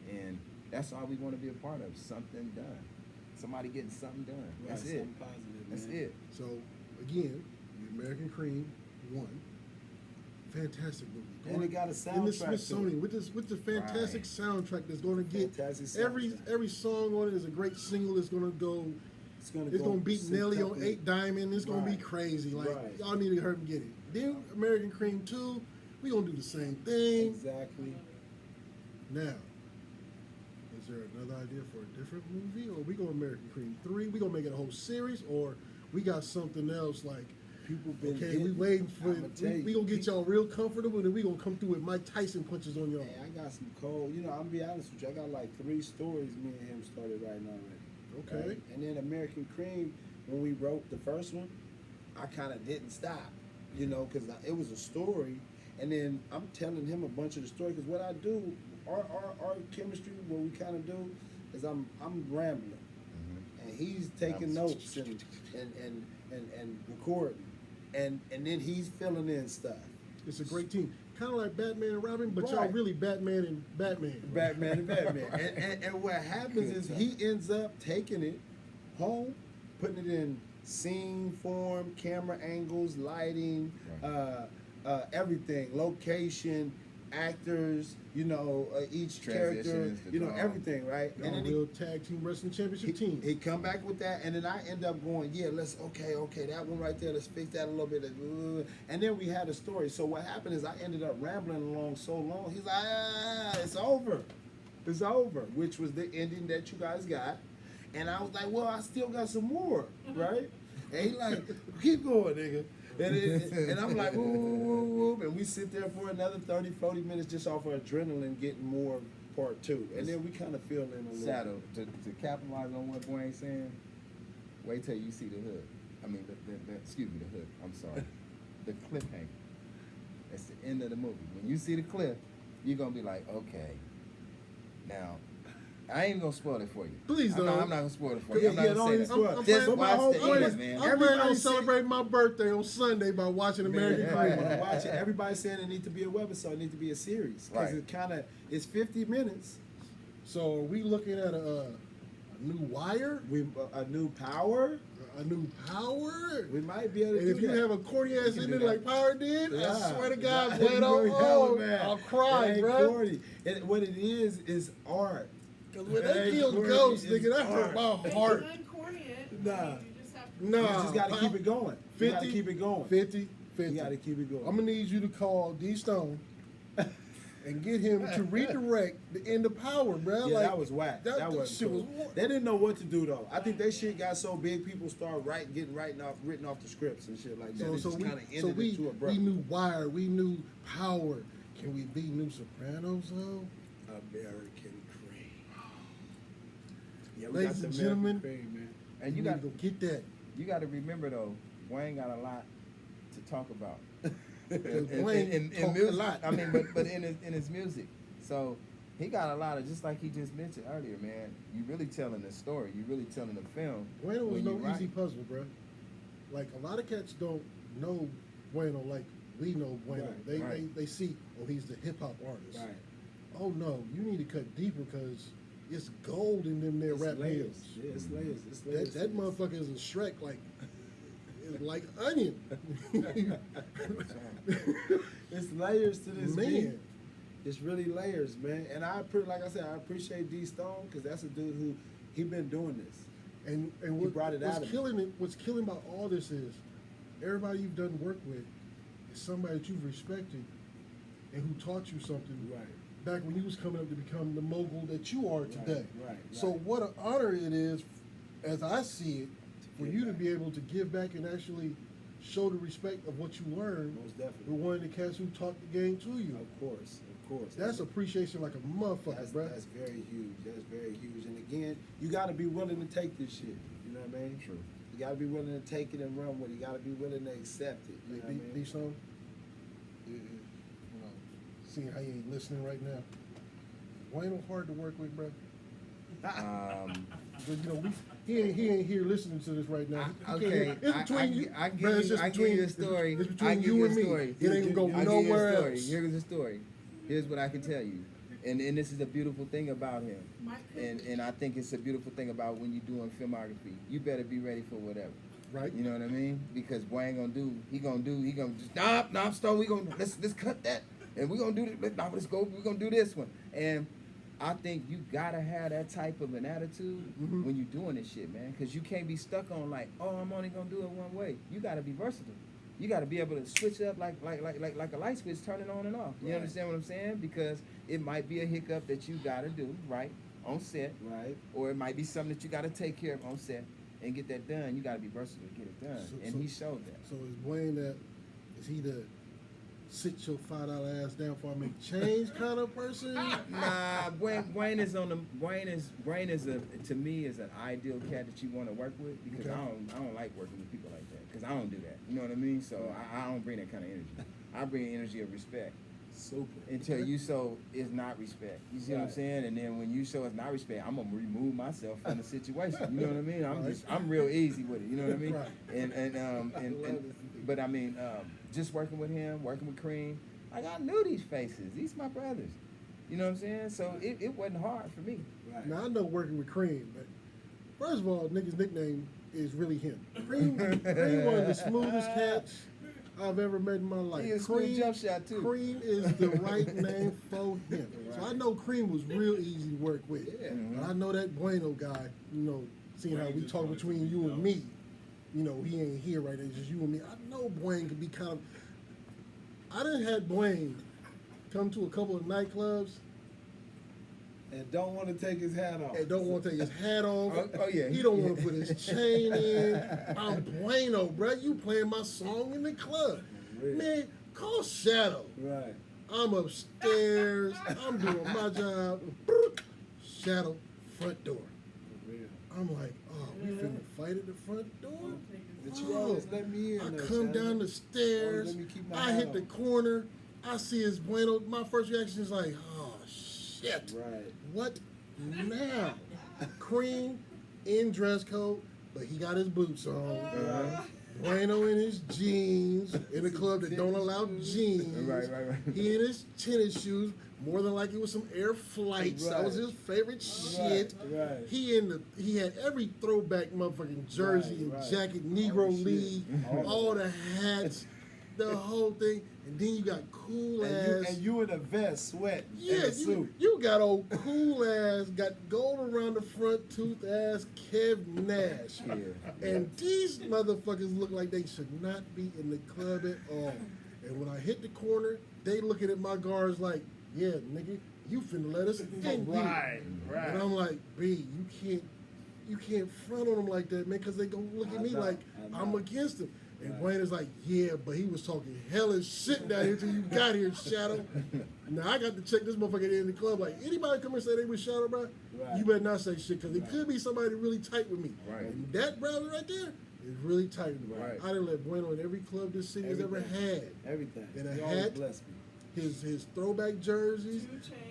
and that's all we want to be a part of. Something done. Somebody getting something done. Right, That's it. something positive, That's man. it. So again, the American Cream 1. Fantastic movie. And it got a in the soundtrack to Smithsonian with the fantastic Right. soundtrack that's going to get Fantastic every soundtrack. song on it is a great single. It's going to go. It's gonna It's go going to beat sync Nelly up on with- 8 Diamond. It's going to be Right. crazy. Like Right. y'all need to hurry and get it. Then American Cream 2. We gonna do the same thing. Exactly. Now, is there another idea for a different movie, or we go American Cream 3? We gonna make it a whole series, or we got something else like? People been Okay, we getting- waiting for I'ma tell we you, gonna get y'all real comfortable, and then we gonna come through with Mike Tyson punches on y'all. Hey, I got some cold. You know, I'm gonna be honest with you. I got like 3 stories me and him started writing already. Okay. Right? And then American Cream, when we wrote the first one, I kind of didn't stop, you know, because it was a story. And then I'm telling him a bunch of the story, because what I do, our chemistry, what we kind of do, is I'm rambling, and he's taking notes and recording, and then he's filling in stuff. It's a great team, kind of like Batman and Robin, but y'all Right. really Batman and Batman. Batman and Batman. and what happens is he ends up taking it home, putting it in scene form, camera angles, lighting, everything, location, actors, you know, each character, Transitions, the you know, drama. everything, right? Y'all And then real tag team wrestling championship team. he come back with that, and then I end up going, yeah, let's okay, that one right there, let's fix that a little bit, and then we had a story. So what happened is I ended up rambling along so long. He's like, it's over, which was the ending that you guys got, and I was like, well, I still got some more, right? And he like, keep going, nigga. And I'm like, whoop, and we sit there for another 30, 40 minutes just off of adrenaline, getting more part 2, and then we kind of fill in a little. Shadow, to capitalize on what Dwayne's saying, wait till you see the hood. I mean, excuse me, the hood. I'm sorry. The cliffhanger. That's the end of the movie. When you see the cliff, you're going to be like, okay, now, I ain't gonna spoil it for you. Please I'm don't. not gonna spoil it for you. Yeah, I'm not yeah, gonna don't say even that. spoil it. Just but my watch whole the point end, is, man. I'm planning Everybody on said- celebrating my birthday on Sunday by watching American Everybody Cream. wanna watch it. Everybody's saying it need to be a webisode, it need to be a series, because Right. it's 50 minutes. So are we looking at a new wire, A new power. a new power? We might be able to And do if you that. have a corny ass can ending do like that. Power did, I Yeah. swear to God, Yeah, Bueno, you know, oh, man. I'll It cry, ain't bro. corny. What it is art. Because when It they ain't killed corny, Ghost, it's nigga, that hurt art. my You heart. could corny it. Nah. You just have to. Nah, You just got to keep it going. You got to 50, keep it going. 50, 50. You got to keep it going. I'm gonna need you to call D Stone and get him to redirect the end of Power, bro. Yeah, like, that was whack. That That wasn't shit cool. was. They didn't know what to do though. I think they shit got so big, people started written off the scripts and shit like that. It just kind of ended it too abrupt. we knew Wire, we knew Power. Can we be New Sopranos though? American Cream. Yeah, we Ladies got the and American gentlemen, Cream, man. And we you need got to go get that. you got to remember though, Wayne got a lot to talk about. Wayne talk a music, lot. I mean, but in his music, so he got a lot of, just like he just mentioned earlier, man. You really telling the story. You really telling the film. Bueno was when no you write. easy puzzle, bro. Like a lot of cats don't know Bueno like we know Bueno. Right, They see, oh, he's the hip hop artist. Right. Oh no, you need to cut deeper because it's gold in them there It's rap layers. heels. Yeah, it's layers. It's layers. That motherfucker is a Shrek, it's like onion. It's layers to this beat. Man, It's really layers, man. And like I said, I appreciate D Stone because that's a dude who he been doing this. and He what, brought it what's out of me. killing it? What's killing about all this is everybody you've done work with is somebody that you've respected and who taught you something. Right. Back when you was coming up to become the mogul that you are today. right, So right. what an honor it is, as I see it, for give you to back. be able to give back and actually show the respect of what you learned Most with definitely. one of the cats who taught the game to you. Of course. That's appreciation like a motherfucker, bro. That's very huge. That's very huge. And again, you got to be willing to take this shit. You know what I mean? True. You got to be willing to take it and run with it. You got to be willing to accept it. You know what I mean? D-Stone? seeing how he ain't listening right now. Bueno hard to work with, bro. But you know, he ain't here listening to this right now. He Okay, can't hear. It's between you. I Bro, it's just give you a between- story. It's between I give you you a and me. story. It ain't gonna go I'll give you a nowhere story. else. Here's the story. Here's what I can tell you. And this is a beautiful thing about him. And I think it's a beautiful thing about when you're doing filmography. You better be ready for whatever. Right. You know what I mean? Because boy ain't gonna just stop, Stone, let's cut that. And we're gonna do this, let's go, we're gonna do this one. And I think you gotta have that type of an attitude when you're doing this shit, man. Cause you can't be stuck on like, oh, I'm only gonna do it one way. You gotta be versatile. You gotta be able to switch up like a light switch, turning on and off. You understand what I'm saying? Because it might be a hiccup that you gotta do, right? On set. Right. Or it might be something that you gotta take care of on set and get that done. You gotta be versatile to get it done. And he showed that. So is Wayne is he the sit your $5 ass down for I make change kind of person? Nah, Wayne is to me is an ideal cat that you want to work with because Okay. I don't like working with people like that because I don't do that. You know what I mean? So I don't bring that kind of energy. I bring energy of respect. Super. Until you show is not respect. You see what I'm Right. saying? And then when you show is not respect, I'm gonna remove myself from the situation. You know what I mean? I'm real easy with it. You know what I mean? Right. But I mean, just working with him, working with Cream, like I knew these faces. These my brothers. You know what I'm saying? So it wasn't hard for me. Right. Now I know working with Cream, but first of all, nigga's nickname is really him. Cream one of the smoothest cats I've ever met in my life. He is a smooth jump shot too. Cream is the right name for him. So I know Cream was real easy to work with. Yeah. But I know that Bueno guy, you know, seeing how we talk between you and me, you know, he ain't here right now, it's just you and me. I know Blaine could be kind of. I done had Blaine come to a couple of nightclubs And don't want to take his hat off. and don't want to take his hat off. Oh, yeah. He don't want to put his chain in. I'm Bueno, bro. You playing my song in the club. Real. Man, call Shadow. Right. I'm upstairs. I'm doing my job. Shadow, front door. Real. I'm like, oh, we finna fight at the front door? But you always let me in. I though, come Shadow. down the stairs. Always let me keep my I hat hit the on. corner. I see his Bueno. My first reaction is like, oh, shit. Right. What now? Cream in dress coat, but he got his boots on. Right. Bueno in his jeans in a club that don't allow jeans. Right. He in his tennis shoes. More than likely with some Air Flights. That was his favorite shit. Right. He had every throwback motherfucking jersey and Right. jacket, Negro shit. League, all the hats, the whole thing. And then you got cool ass. And you in a vest, sweat, Yeah, and a suit. you got old cool ass, got gold around the front tooth ass Kev Nash. Yeah. And these motherfuckers look like they should not be in the club at all. And when I hit the corner, they looking at my guards like, yeah, nigga, you finna let us in Right, here. And I'm like, B, you can't front on them like that, man, because they gonna look at I me know, like I know. I'm against them. And Right. Wayne is like, yeah, but he was talking hella shit down here till you got here, Shadow. Now I got to check this motherfucker in the club. Like, anybody come and say they with Shadow, bro? Right. You better not say shit, because it Right. could be somebody really tight with me. Right. And that brother right there is really tight with me. Right. I done let Bueno in every club this city has ever had. Everything. And a He always hat. bless me. His throwback jerseys,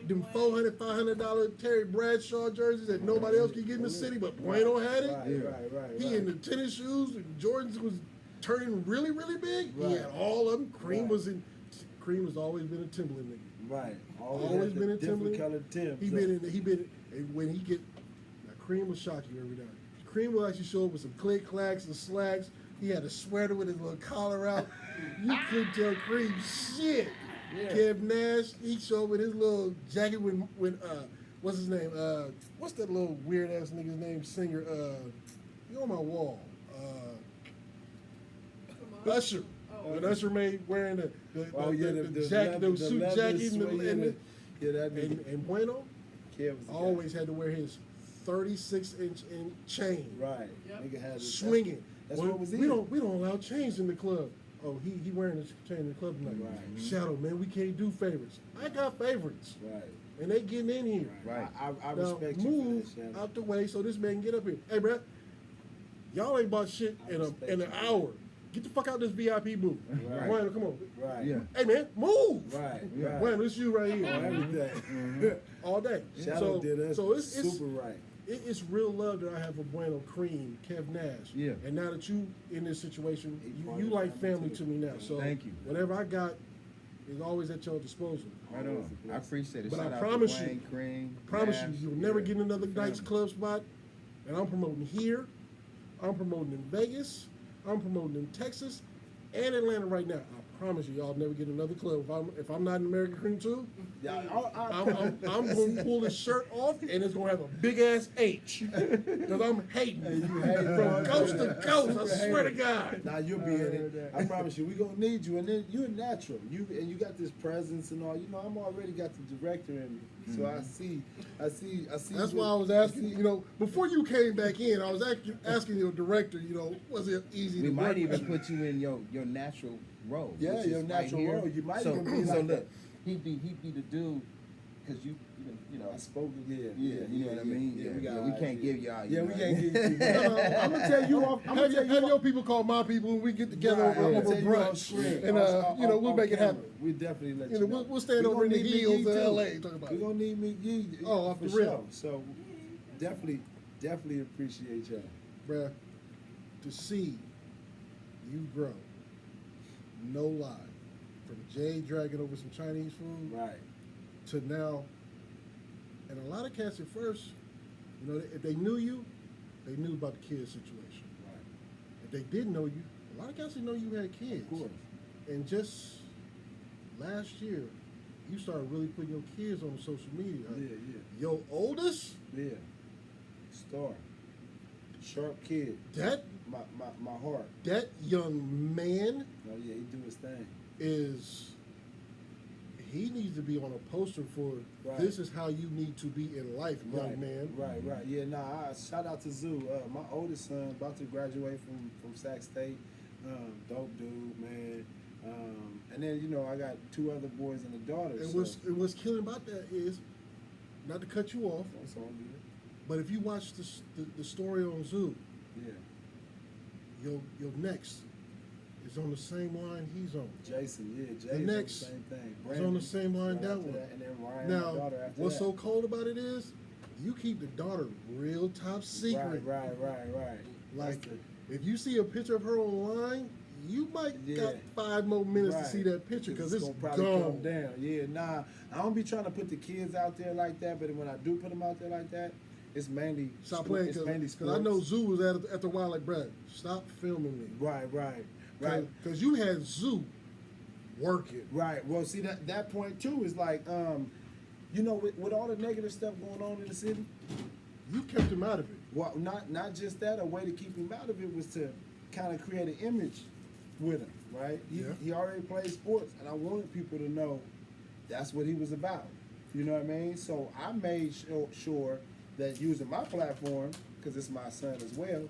them $400, $500 Terry Bradshaw jerseys that nobody else could get in the city, but Bueno had it. Right. He in the tennis shoes, and Jordans was turning really, really big. He Right. had all of them. Cream Right. Cream has always been a Timberland nigga. Right. Always been a different Timberland. colored Tim. And when he get, now Cream will shock you every time. Cream will actually show up with some click clacks and slacks. He had a sweater with his little collar out. You couldn't tell Cream shit. Yeah. Kev Nash, he showed up with his little jacket with what's his name? What's that little weird ass nigga's name? Singer, he on my wall. Usher. When Usher made wearing the jacket, the suit leather jacket, suede and Bueno Kev was the guy. always had to wear his 36-inch chain, Right. Yep. Nigga had his, swinging. That's Well, what was we in. don't allow chains in the club. Oh, he wearing his chain in the club tonight. Right. Shadow, man, we can't do favorites. I got favorites, Right. and they getting in here. Right. I Now, respect you move for that, Shadow. out the way so this man can get up here. Hey, bro, y'all ain't bought shit I in respect an you. hour. get the fuck out this VIP booth. Right. Bueno, come on. Right. Yeah. Hey man, move. Right. Yeah. Right. Bueno, it's you right here. On everything. All day. Shadow did us so it's super right. it's real love that I have for Bueno, Cream, Kev Nash. Yeah. And now that you in this situation, He you brought his like family family to to it. me now. So Thank you. whatever I got is always at your disposal. Right on. I appreciate it. But Shout I out promise to you- Wayne, Cream, Promise Nash. you, you'll never Yeah. get another Family. nice club spot. And I'm promoting here. I'm promoting in Vegas. I'm promoting in Texas and Atlanta right now. I promise you, y'all never get another club. If I'm not in American Cream too, Yeah, I'm going to pull this shirt off and it's going to have a big ass H. Because I'm hating. you hate From it. coast to coast, You I hate swear to it. God. Now you'll be in it. I promise you, we gonna need you, and then you're natural. You got this presence and all. You know, I'm already got the director in me, so I see. That's why I was asking, you know, before you came back in, I was asking your director, you know, was it easy We to might work even with? put you in your natural role. Yeah, which is your right natural here. role. You might so, even be so like look, he'd be the dude because you know. I spoke. Yeah, You know what I mean? Yeah, we can't give y'all. Yeah, you we know. can't give you. I'm gonna tell you off. I'm gonna tell you Have off. your people call my people and we get together Right, over I'm gonna tell you off brunch. screen, And, you know, we'll off make it camera. happen. We definitely let You you know, know. we'll stand We over in gonna the need hills McGee, of too. LA. Talk about We're it. gonna need McGee. Oh, off for the rip. sure. So definitely appreciate y'all. Bruh, to see you grow, no lie, from Jay dragging over some Chinese food Right. to now, and a lot of cats at first, you know, if they knew you, they knew about the kids situation. Right. If they didn't know you, a lot of cats didn't know you had kids. Of course. And just last year, you started really putting your kids on social media. Yeah. Your oldest, Yeah. Star. Sharp kid. that My heart. that young man Oh yeah, he do his thing. he needs to be on a poster for Right. this is how you need to be in life, young man. Right. Yeah, nah, shout out to Zoo. My oldest son about to graduate from Sac State. Dope dude, man. And then, you know, I got two other boys and a daughter. And so what's killing about that is, not to cut you off, that's all good. but if you watch the story on Zoo, Yeah. your next is on the same line he's on. Jason, yeah, Jason, next same thing. is on the same line right that after one. And then Ryan, my Now, daughter after what's that. so cold about it is, you keep the daughter real top secret. Right. Like, That's if you see a picture of her online, you might Yeah. got 5 more minutes to Right. see that picture because it's gonna probably gone. come down. Yeah, nah, I don't be trying to put the kids out there like that, but when I do put them out there like that, it's mainly Stop playing It's mainly because I know sports. Zoo was at the while like, bruh, stop filming me. Right. Because you had Zoo working. Right. Well, see that point too is like, you know, with all the negative stuff going on in the city. You kept him out of it. Well, not just that. A way to keep him out of it was to kind of create an image with him, right? He already played sports, and I wanted people to know that's what he was about. You know what I mean? So I made sure that using my platform, because it's my son as well,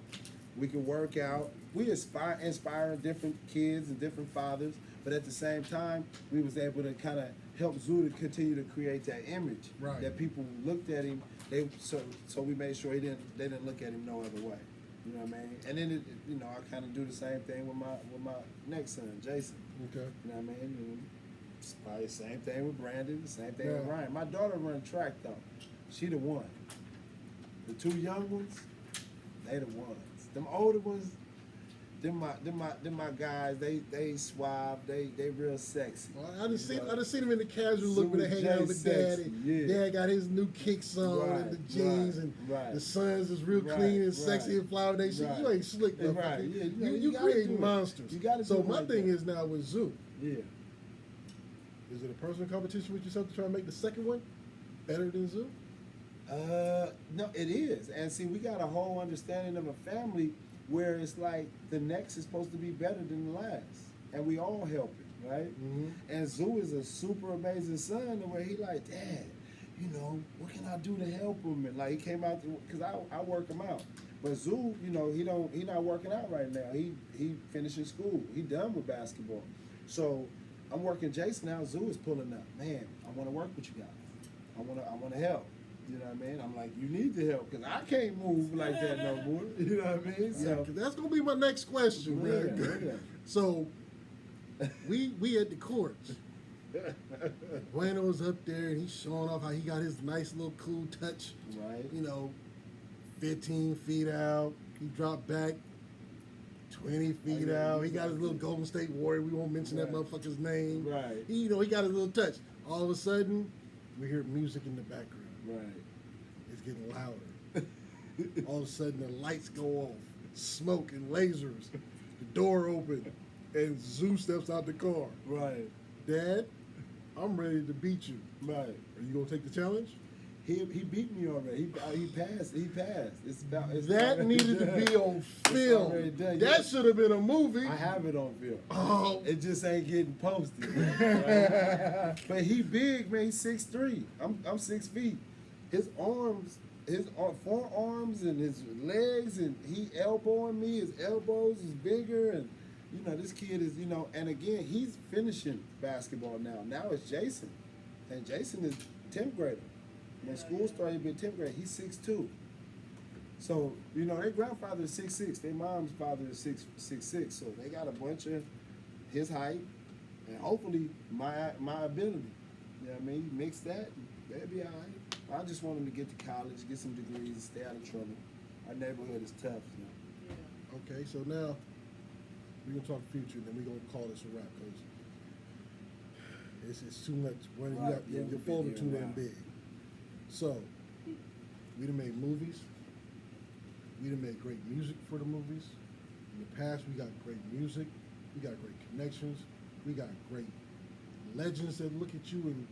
we can work out. We inspiring different kids and different fathers, but at the same time, we was able to kind of help Zoo to continue to create that image Right. that people looked at him. So we made sure they didn't look at him no other way. You know what I mean? And then you know, I kind of do the same thing with my next son, Jason. Okay. You know what I mean? And it's probably the same thing with Brandon, the same thing with Yeah. Ryan. My daughter run track though. She the one. The two young ones, they the ones. Them older ones, them my guys. They suave. They real sexy. Well, I just You know? seen him in the casual look when they Super hanging out with J dad. sexy, And yeah. Dad got his new kicks on Right, and the jeans, and right. the sons is real Right, clean and sexy right. and flower day shit. Right. You ain't slick though. Right, yeah, you know, you you gotta create do it. monsters. You gotta so do it my like thing that. is now with Zoo, Yeah. is it a personal competition with yourself to try to make the second one better than Zoo? No, it is. And see, we got a whole understanding of a family where it's like the next is supposed to be better than the last. And we all help it, right? Mm-hmm. And Zoo is a super amazing son where he like, Dad, you know, what can I do to help him? And like he came out, because I work him out. But Zoo, you know, he not working out right now. He finishing school. He done with basketball. So I'm working Jason now. Zoo is pulling up. Man, I want to work with you guys. I want to help. You know what I mean? I'm like, you need the help because I can't move like that no more. You know what I mean? Yeah, So 'cause that's gonna be my next question, man. Yeah. So we at the courts. Bueno's up there and he's showing off how he got his nice little cool touch. Right. You know, 15 feet out. He dropped back 20 feet out. He got his little Golden State Warrior. We won't mention that Right. motherfucker's name. Right. He got his little touch. All of a sudden, we hear music in the background. Right. It's getting louder. All of a sudden, the lights go off, smoke and lasers. The door open, and Zoo steps out the car. Right. Dad, I'm ready to beat you. Right. Are you gonna take the challenge? He beat me already. He passed. He passed. It's That already needed to done. be on film. already done. That Yeah. should have been a movie. I have it on film. Oh, It just ain't getting posted. Right? But he big, man. He's 6'3". I'm 6 feet. His arms, forearms and his legs, and he elbowing me. His elbows is bigger, and you know this kid is, you know. And again, he's finishing basketball now. Now it's Jason, and Jason is 10th grader. When school started, he'd be 10th grade. He's 6'2". So, you know, their grandfather is 6'6". Their mom's father is 6'6". So they got a bunch of his height and hopefully my ability. You know what I mean? You mix that, they'll be all right. I just want them to get to college, get some degrees, stay out of trouble. Our neighborhood is tough, you know. okay. So now we're gonna talk future, then we're gonna call this a wrap because it's too much. When Right, yeah, your we've been folder here too a damn while. big. So we done made movies. We done made great music for the movies. In the past, we got great music. We got great connections. We got great legends that look at you and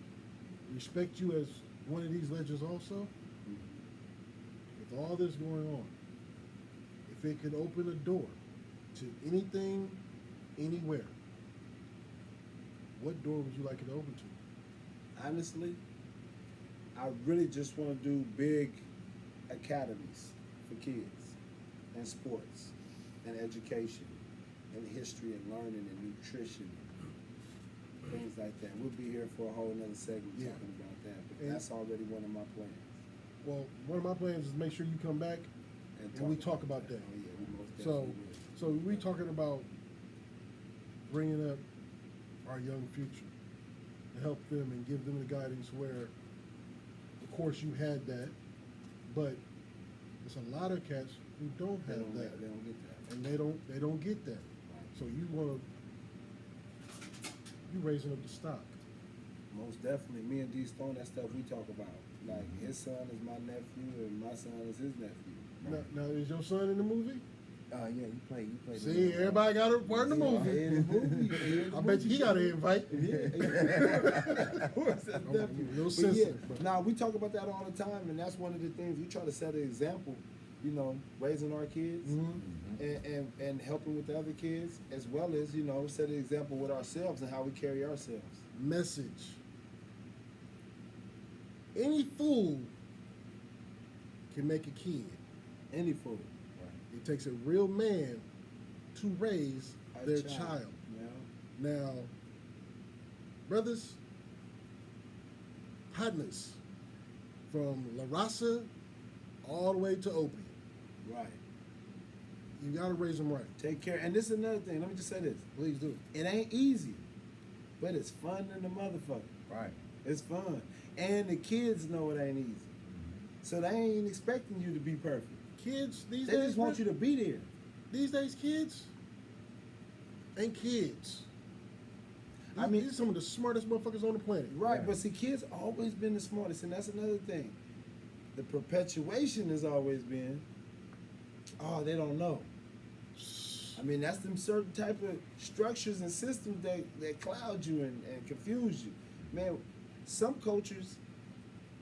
respect you as one of these legends also. With all this going on, if it could open a door to anything, anywhere, what door would you like it to open to? Honestly, I really just want to do big academies for kids and sports and education and history and learning and nutrition, things like that. We'll be here for a whole nother segment Yeah. talking about that, but And- that's already one of my plans. Well, one of my plans is make sure you come back and we talk about that. Oh, yeah, we most So, definitely will. so we talking about bringing up our young future to help them and give them the guidance where, of course, you had that, but there's a lot of cats who don't They have don't, that, they don't get that. and they don't get that. So you raising up the stock. Most definitely. Me and D Stone, that stuff we talk about. Like his son is my nephew and my son is his nephew. Now, is your son in the movie? Yeah, you play. See, everybody got a part in the He movie. in the movie. He in the I bet you he got an invite. Yeah. Of course, that's I'm definitely. a little But yeah, sensitive, but- now we talk about that all the time, and that's one of the things we try to set an example. You know, raising our kids Mhm. and helping with the other kids, as well as, you know, set an example with ourselves and how we carry ourselves. Message. Any fool can make a kid. Any fool. It takes a real man to raise A their child. Yeah. Now, brothers, partners, from La Raza all the way to Opie, Right. you gotta raise them right. Take care. And this is another thing. Let me just say this. Please do. It ain't easy, but it's fun in the motherfucker. Right. It's fun. And the kids know it ain't easy. So they ain't expecting you to be perfect. Kids these They days, just want you to be there. these days, kids ain't kids. I mean- these are some of the smartest motherfuckers on the planet. Right, Yeah. but see, kids always been the smartest, and that's another thing. The perpetuation has always been, oh, they don't know. I mean, that's them certain type of structures and systems that cloud you and confuse you. Man, some cultures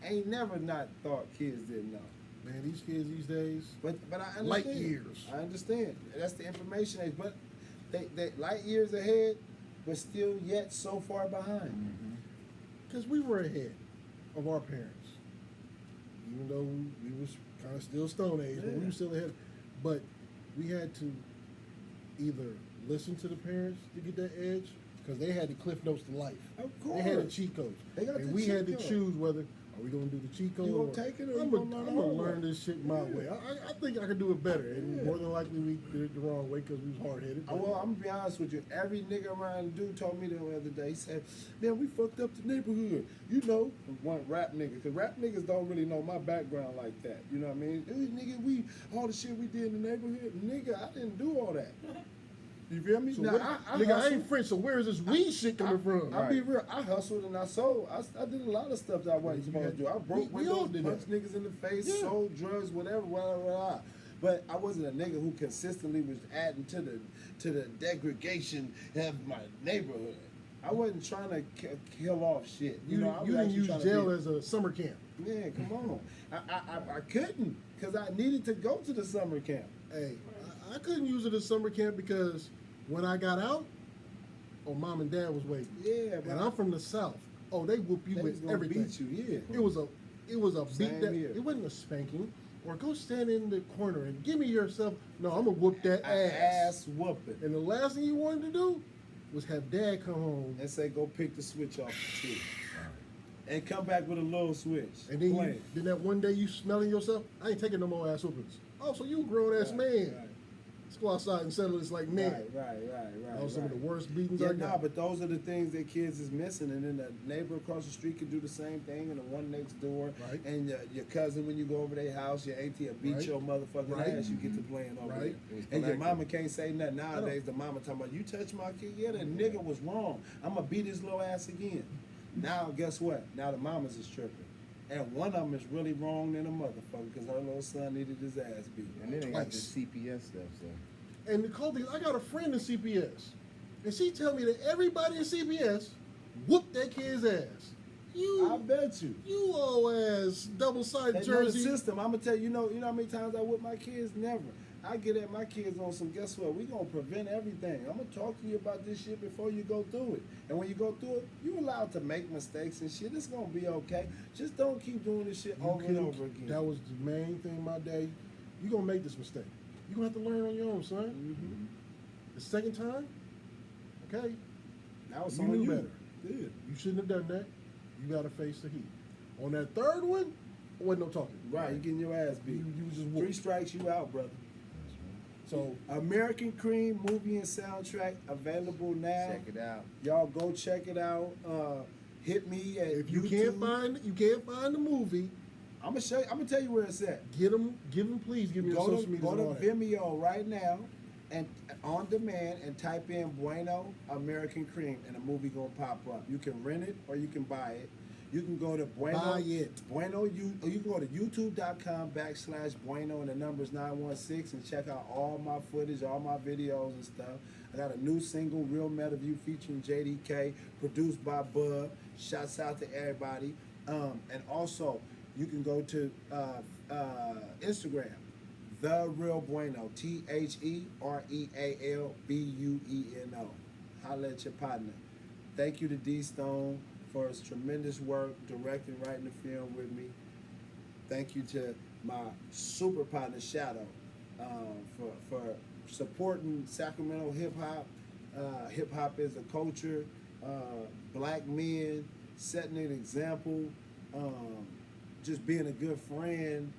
ain't never not thought kids didn't know. Man, these kids these days, But I understand. light years. I understand. That's the information age, but they light years ahead, but still yet so far behind. because we were ahead of our parents, even though we was kind of still Stone Age, but we Yeah. were still ahead. But we had to either listen to the parents to get that edge, because they had the cliff notes to life. Of They had the course. cheat codes. They got and the we cheat had to code. choose whether, Are we gonna do the cheat code? You gonna take it or I'm you gonna gonna learn the I'm gonna hard way? learn this shit my way. I think I can do it better, and more than likely we did it the wrong way because we was hard headed. Well, I'm gonna be honest with you. Every nigga around the dude told me the other day. He said, "Man, we fucked up the neighborhood." You know, one rap nigga, because rap niggas don't really know my background like that. You know what I mean? Hey, nigga, we all the shit we did in the neighborhood, nigga, I didn't do all that. You feel me? So Now, what, nigga, I hustled. ain't French, so where is this weed shit coming from? I'll be real. I hustled and I sold. I did a lot of stuff that I wasn't supposed to do. I broke we all windows, did punched that. niggas in the face, Yeah. sold drugs, whatever. But I wasn't a nigga who consistently was adding to the degradation of my neighborhood. I wasn't trying to kill off shit. You, know, I was you didn't actually use trying to jail be- as a summer camp. Yeah, come on. I couldn't because I needed to go to the summer camp. Hey, I couldn't use it as summer camp because when I got out, mom and dad was waiting. Yeah, but And I'm from the South. Oh, they whoop you they was with gonna everything. beat you. Yeah. It was a Same beat that. here. It wasn't a spanking or go stand in the corner and give me yourself. No, I'm gonna whoop that Ass whooping. And the last thing you wanted to do was have dad come home. And say, go pick the switch off the tree. And come back with a little switch. And then Play. then that one day you smelling yourself. I ain't taking no more ass whoopings. Oh, so you a grown ass Right, man. right. Let's go outside and settle this like men. Right. That was some of the worst beatings Yeah, I got. but those are the things that kids is missing, and then the neighbor across the street can do the same thing, and the one next door, Right. and your cousin when you go over their house, your auntie will beat Right. your motherfucking Right. ass. You get to playing over Right. there, and your mama can't say nothing nowadays. The mama talking about you touch my kid, yeah, that nigga was wrong. I'm gonna beat his little ass again. Now guess what? Now the mamas is tripping. And one of them is really wrong than a motherfucker because her little son needed his ass beat. And then they got this Twice. CPS stuff, so. And the cool thing, I got a friend in CPS, and she tell me that everybody in CPS whooped that kid's ass. I You, bet you. you old ass double-sided They know the jersey. system. I'm gonna tell you, you know how many times I whip my kids? Never. I get at my kids on some, guess what? We gonna prevent everything. I'm gonna talk to you about this shit before you go through it. And when you go through it, you allowed to make mistakes and shit. It's gonna be okay. Just don't keep doing this shit You over and couldn't- over again. That was the main thing my day. You gonna make this mistake. You gonna have to learn on your own, son. Mhm. The second time, okay, That was you on knew you. better. Yeah. You shouldn't have done that. You gotta face the heat. On that third one, there wasn't no talking. Right, you getting your ass beat. You was just 3 whooped. strikes, you out, brother. So American Cream movie and soundtrack available now. Check it out. Y'all go check it out. Hit me at if you YouTube. can't find the movie, I'm gonna show you. I'm gonna tell you where it's at. give them, please give me your Go social to, media. go to and all that. Vimeo right now and on demand and type in Bueno American Cream and the movie gonna pop up. You can rent it or you can buy it. You can go to Bueno. Buy it. Bueno, you can go to youtube.com/Bueno and the number's 916 and check out all my footage, all my videos and stuff. I got a new single, Real Meta View, featuring JDK, produced by Bub. Shouts out to everybody. And also, you can go to Instagram, The Real Bueno, TheRealBueno. Holla at your partner. Thank you to D Stone for his tremendous work directing, writing the film with me. Thank you to my super partner Shadow for supporting Sacramento hip hop. Hip hop is a culture. Black men setting an example. Just being a good friend.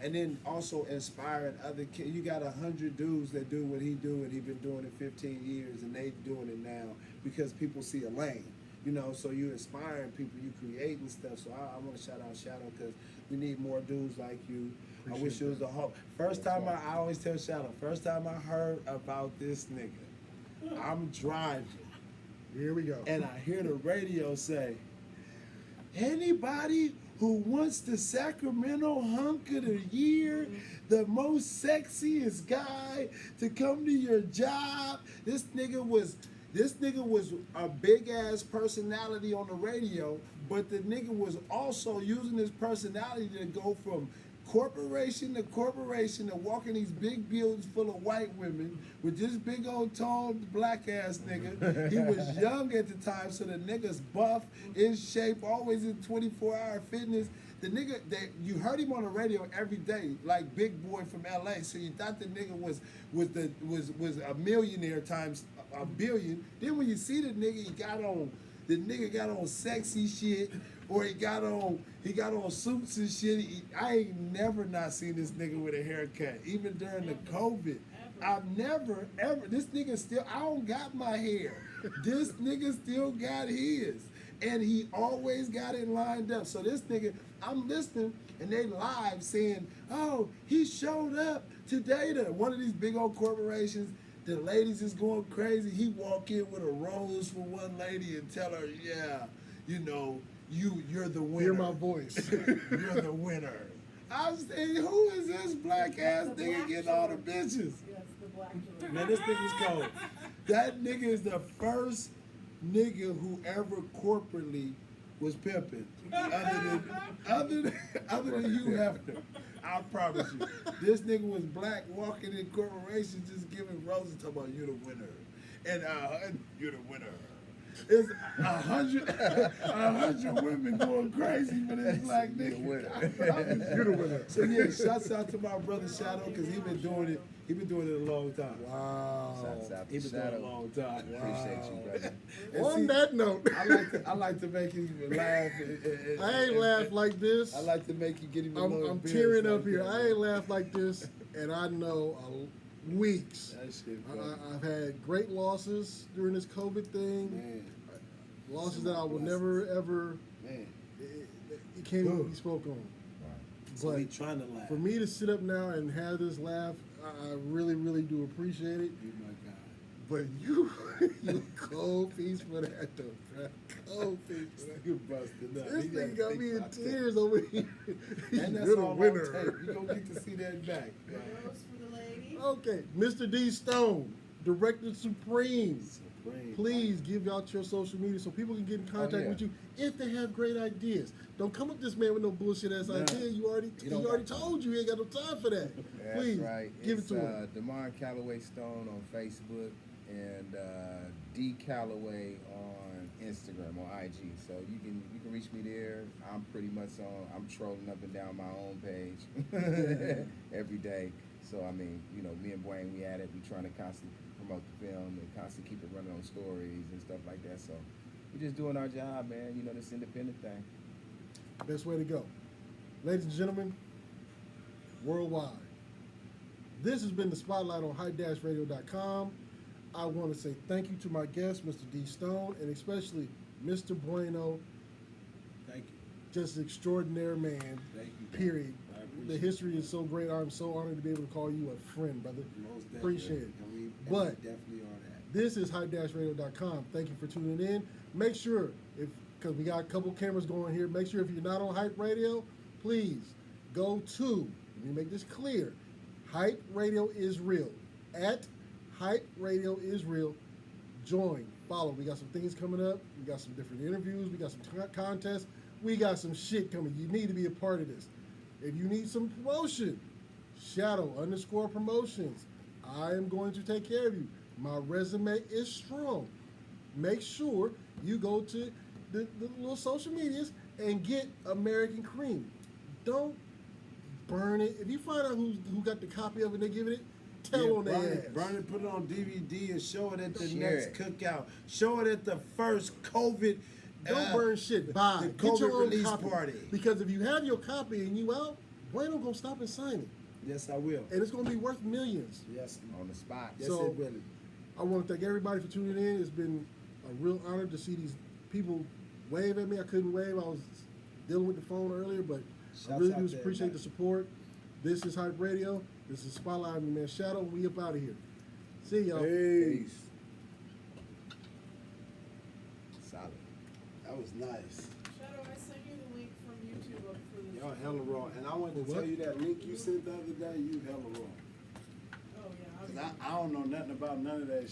And then also inspiring other kids. You got 100 dudes that do what he do, and he been doing it 15 years, and they doing it now because people see a lane. You know, so you inspiring people, you creating stuff. So I want to shout out Shadow because we need more dudes like you. I wish it was the whole. First time I always tell Shadow, first time I heard about this nigga, I'm driving Here we go. and I hear the radio say, anybody who wants the Sacramento hunk of the year, the most sexiest guy to come to your job, this nigga was a big ass personality on the radio, but the nigga was also using his personality to go from corporation to corporation and walking these big buildings full of white women with this big old tall black ass nigga. He was young at the time, so the nigga's buff, in shape, always in 24-hour fitness. The nigga that you heard him on the radio every day, like Big Boy from LA. So you thought the nigga was a millionaire times a billion. Then when you see the nigga, he got on The nigga got on sexy shit, or he got on suits and shit. I ain't never not seen this nigga with a haircut, even during the COVID. I've never ever. This nigga still. I don't got my hair. This nigga still got his, and he always got it lined up. So this nigga, I'm listening, and they live saying, "Oh, he showed up today to one of these big old corporations." The ladies is going crazy. He walk in with a rose for one lady and tell her, "Yeah, you know, you're the winner. Hear my voice. You're the winner." I was saying, who is this black ass The nigga black getting all the Jordan. bitches? Yes, the black Jordan. Man, this nigga's cold. That nigga is the first nigga who ever corporately was pimping, other than Hugh Hefner. I promise you, this nigga was black walking in corporations just giving roses, talking about you the winner, and you're the winner. It's 100 women going crazy for this black nigga. You're the winner. So yeah, shouts out to my brother Shadow, because he been doing it. He been doing it a long time. Wow. Shouts out He to been doing it a Shadow. long time. Appreciate you, brother. And On see, that note, I like to make you laugh. I ain't laughed like this. I like to make you get even a little I'm embarrassed tearing like up here. that. I ain't laughed like this, and I know weeks. That shit funny. I've had great losses during this COVID thing. Man, Losses that I will never ever. man. It can't even be spoke on. So But we trying to laugh. for me to sit up now and have this laugh, I really, really do appreciate it. You my God. But you cold piece for that though, bro. Cold piece for that. You busted up. This He thing got think me in about that. tears over here. And that's You're the all winner. on tape. You gonna get to see that back. Rose for the lady. Okay, Mr. D Stone, Director Supreme. Supreme. Please give out your social media so people can get in contact yeah. with you if they have great ideas. Don't come up this man with no bullshit ass Nah. idea. He don't already got told you he ain't got no time for that. That's Please right. give It's, it to him. Demar Calloway Stone on Facebook and D Calloway on Instagram on IG. So you can reach me there. I'm pretty much I'm trolling up and down my own page every day. So I mean, you know, me and Bwayne, we at it. We trying to constantly promote the film and constantly keep it running on stories and stuff like that. So we're just doing our job, man. You know, this independent thing. Best way to go. Ladies and gentlemen, worldwide, this has been the Spotlight on hype-radio.com. I want to say thank you to my guest, Mr. D Stone, and especially Mr. Bueno, Thank you. just an extraordinary man, Thank you. period. I appreciate The history is so great. I'm so honored to be able to call you a friend, brother. Most definitely. Appreciate it. And we But- definitely are that. This is hype-radio.com. Thank you for tuning in. Make sure, because we got a couple cameras going here, make sure if you're not on Hype Radio, please go to, let me make this clear, Hype Radio is real. At Hype Radio is real. Join, follow. We got some things coming up. We got some different interviews. We got some contests. We got some shit coming. You need to be a part of this. If you need some promotion, Shadow_promotions. I am going to take care of you. My resume is strong. Make sure you go to the little social medias and get American Cream. Don't burn it. If you find out who got the copy of it, they give it. Tell on their ass. Burn it, put it on DVD and show it at the Share next it. cookout. Show it at the first COVID. Don't burn shit. Buy. the Get your COVID own release copy. party. Because if you have your copy and you out, Bueno gonna stop and sign it, Yes, I will. and it's gonna be worth millions. Yes, On the spot. yes, So- it will. I want to thank everybody for tuning in. It's been a real honor to see these people wave at me. I couldn't wave. I was dealing with the phone earlier, but I Shouts really out do to appreciate everybody. the support. This is Hype Radio. This is Spotlight on Man Shadow. We up out of here. See y'all. Peace. Solid. That was nice. Shadow, I sent you the link from YouTube up for this. Y'all hella raw. And I wanted to What? tell you that link you sent the other day, you hella raw. Oh, yeah. Cause I don't know nothing about none of that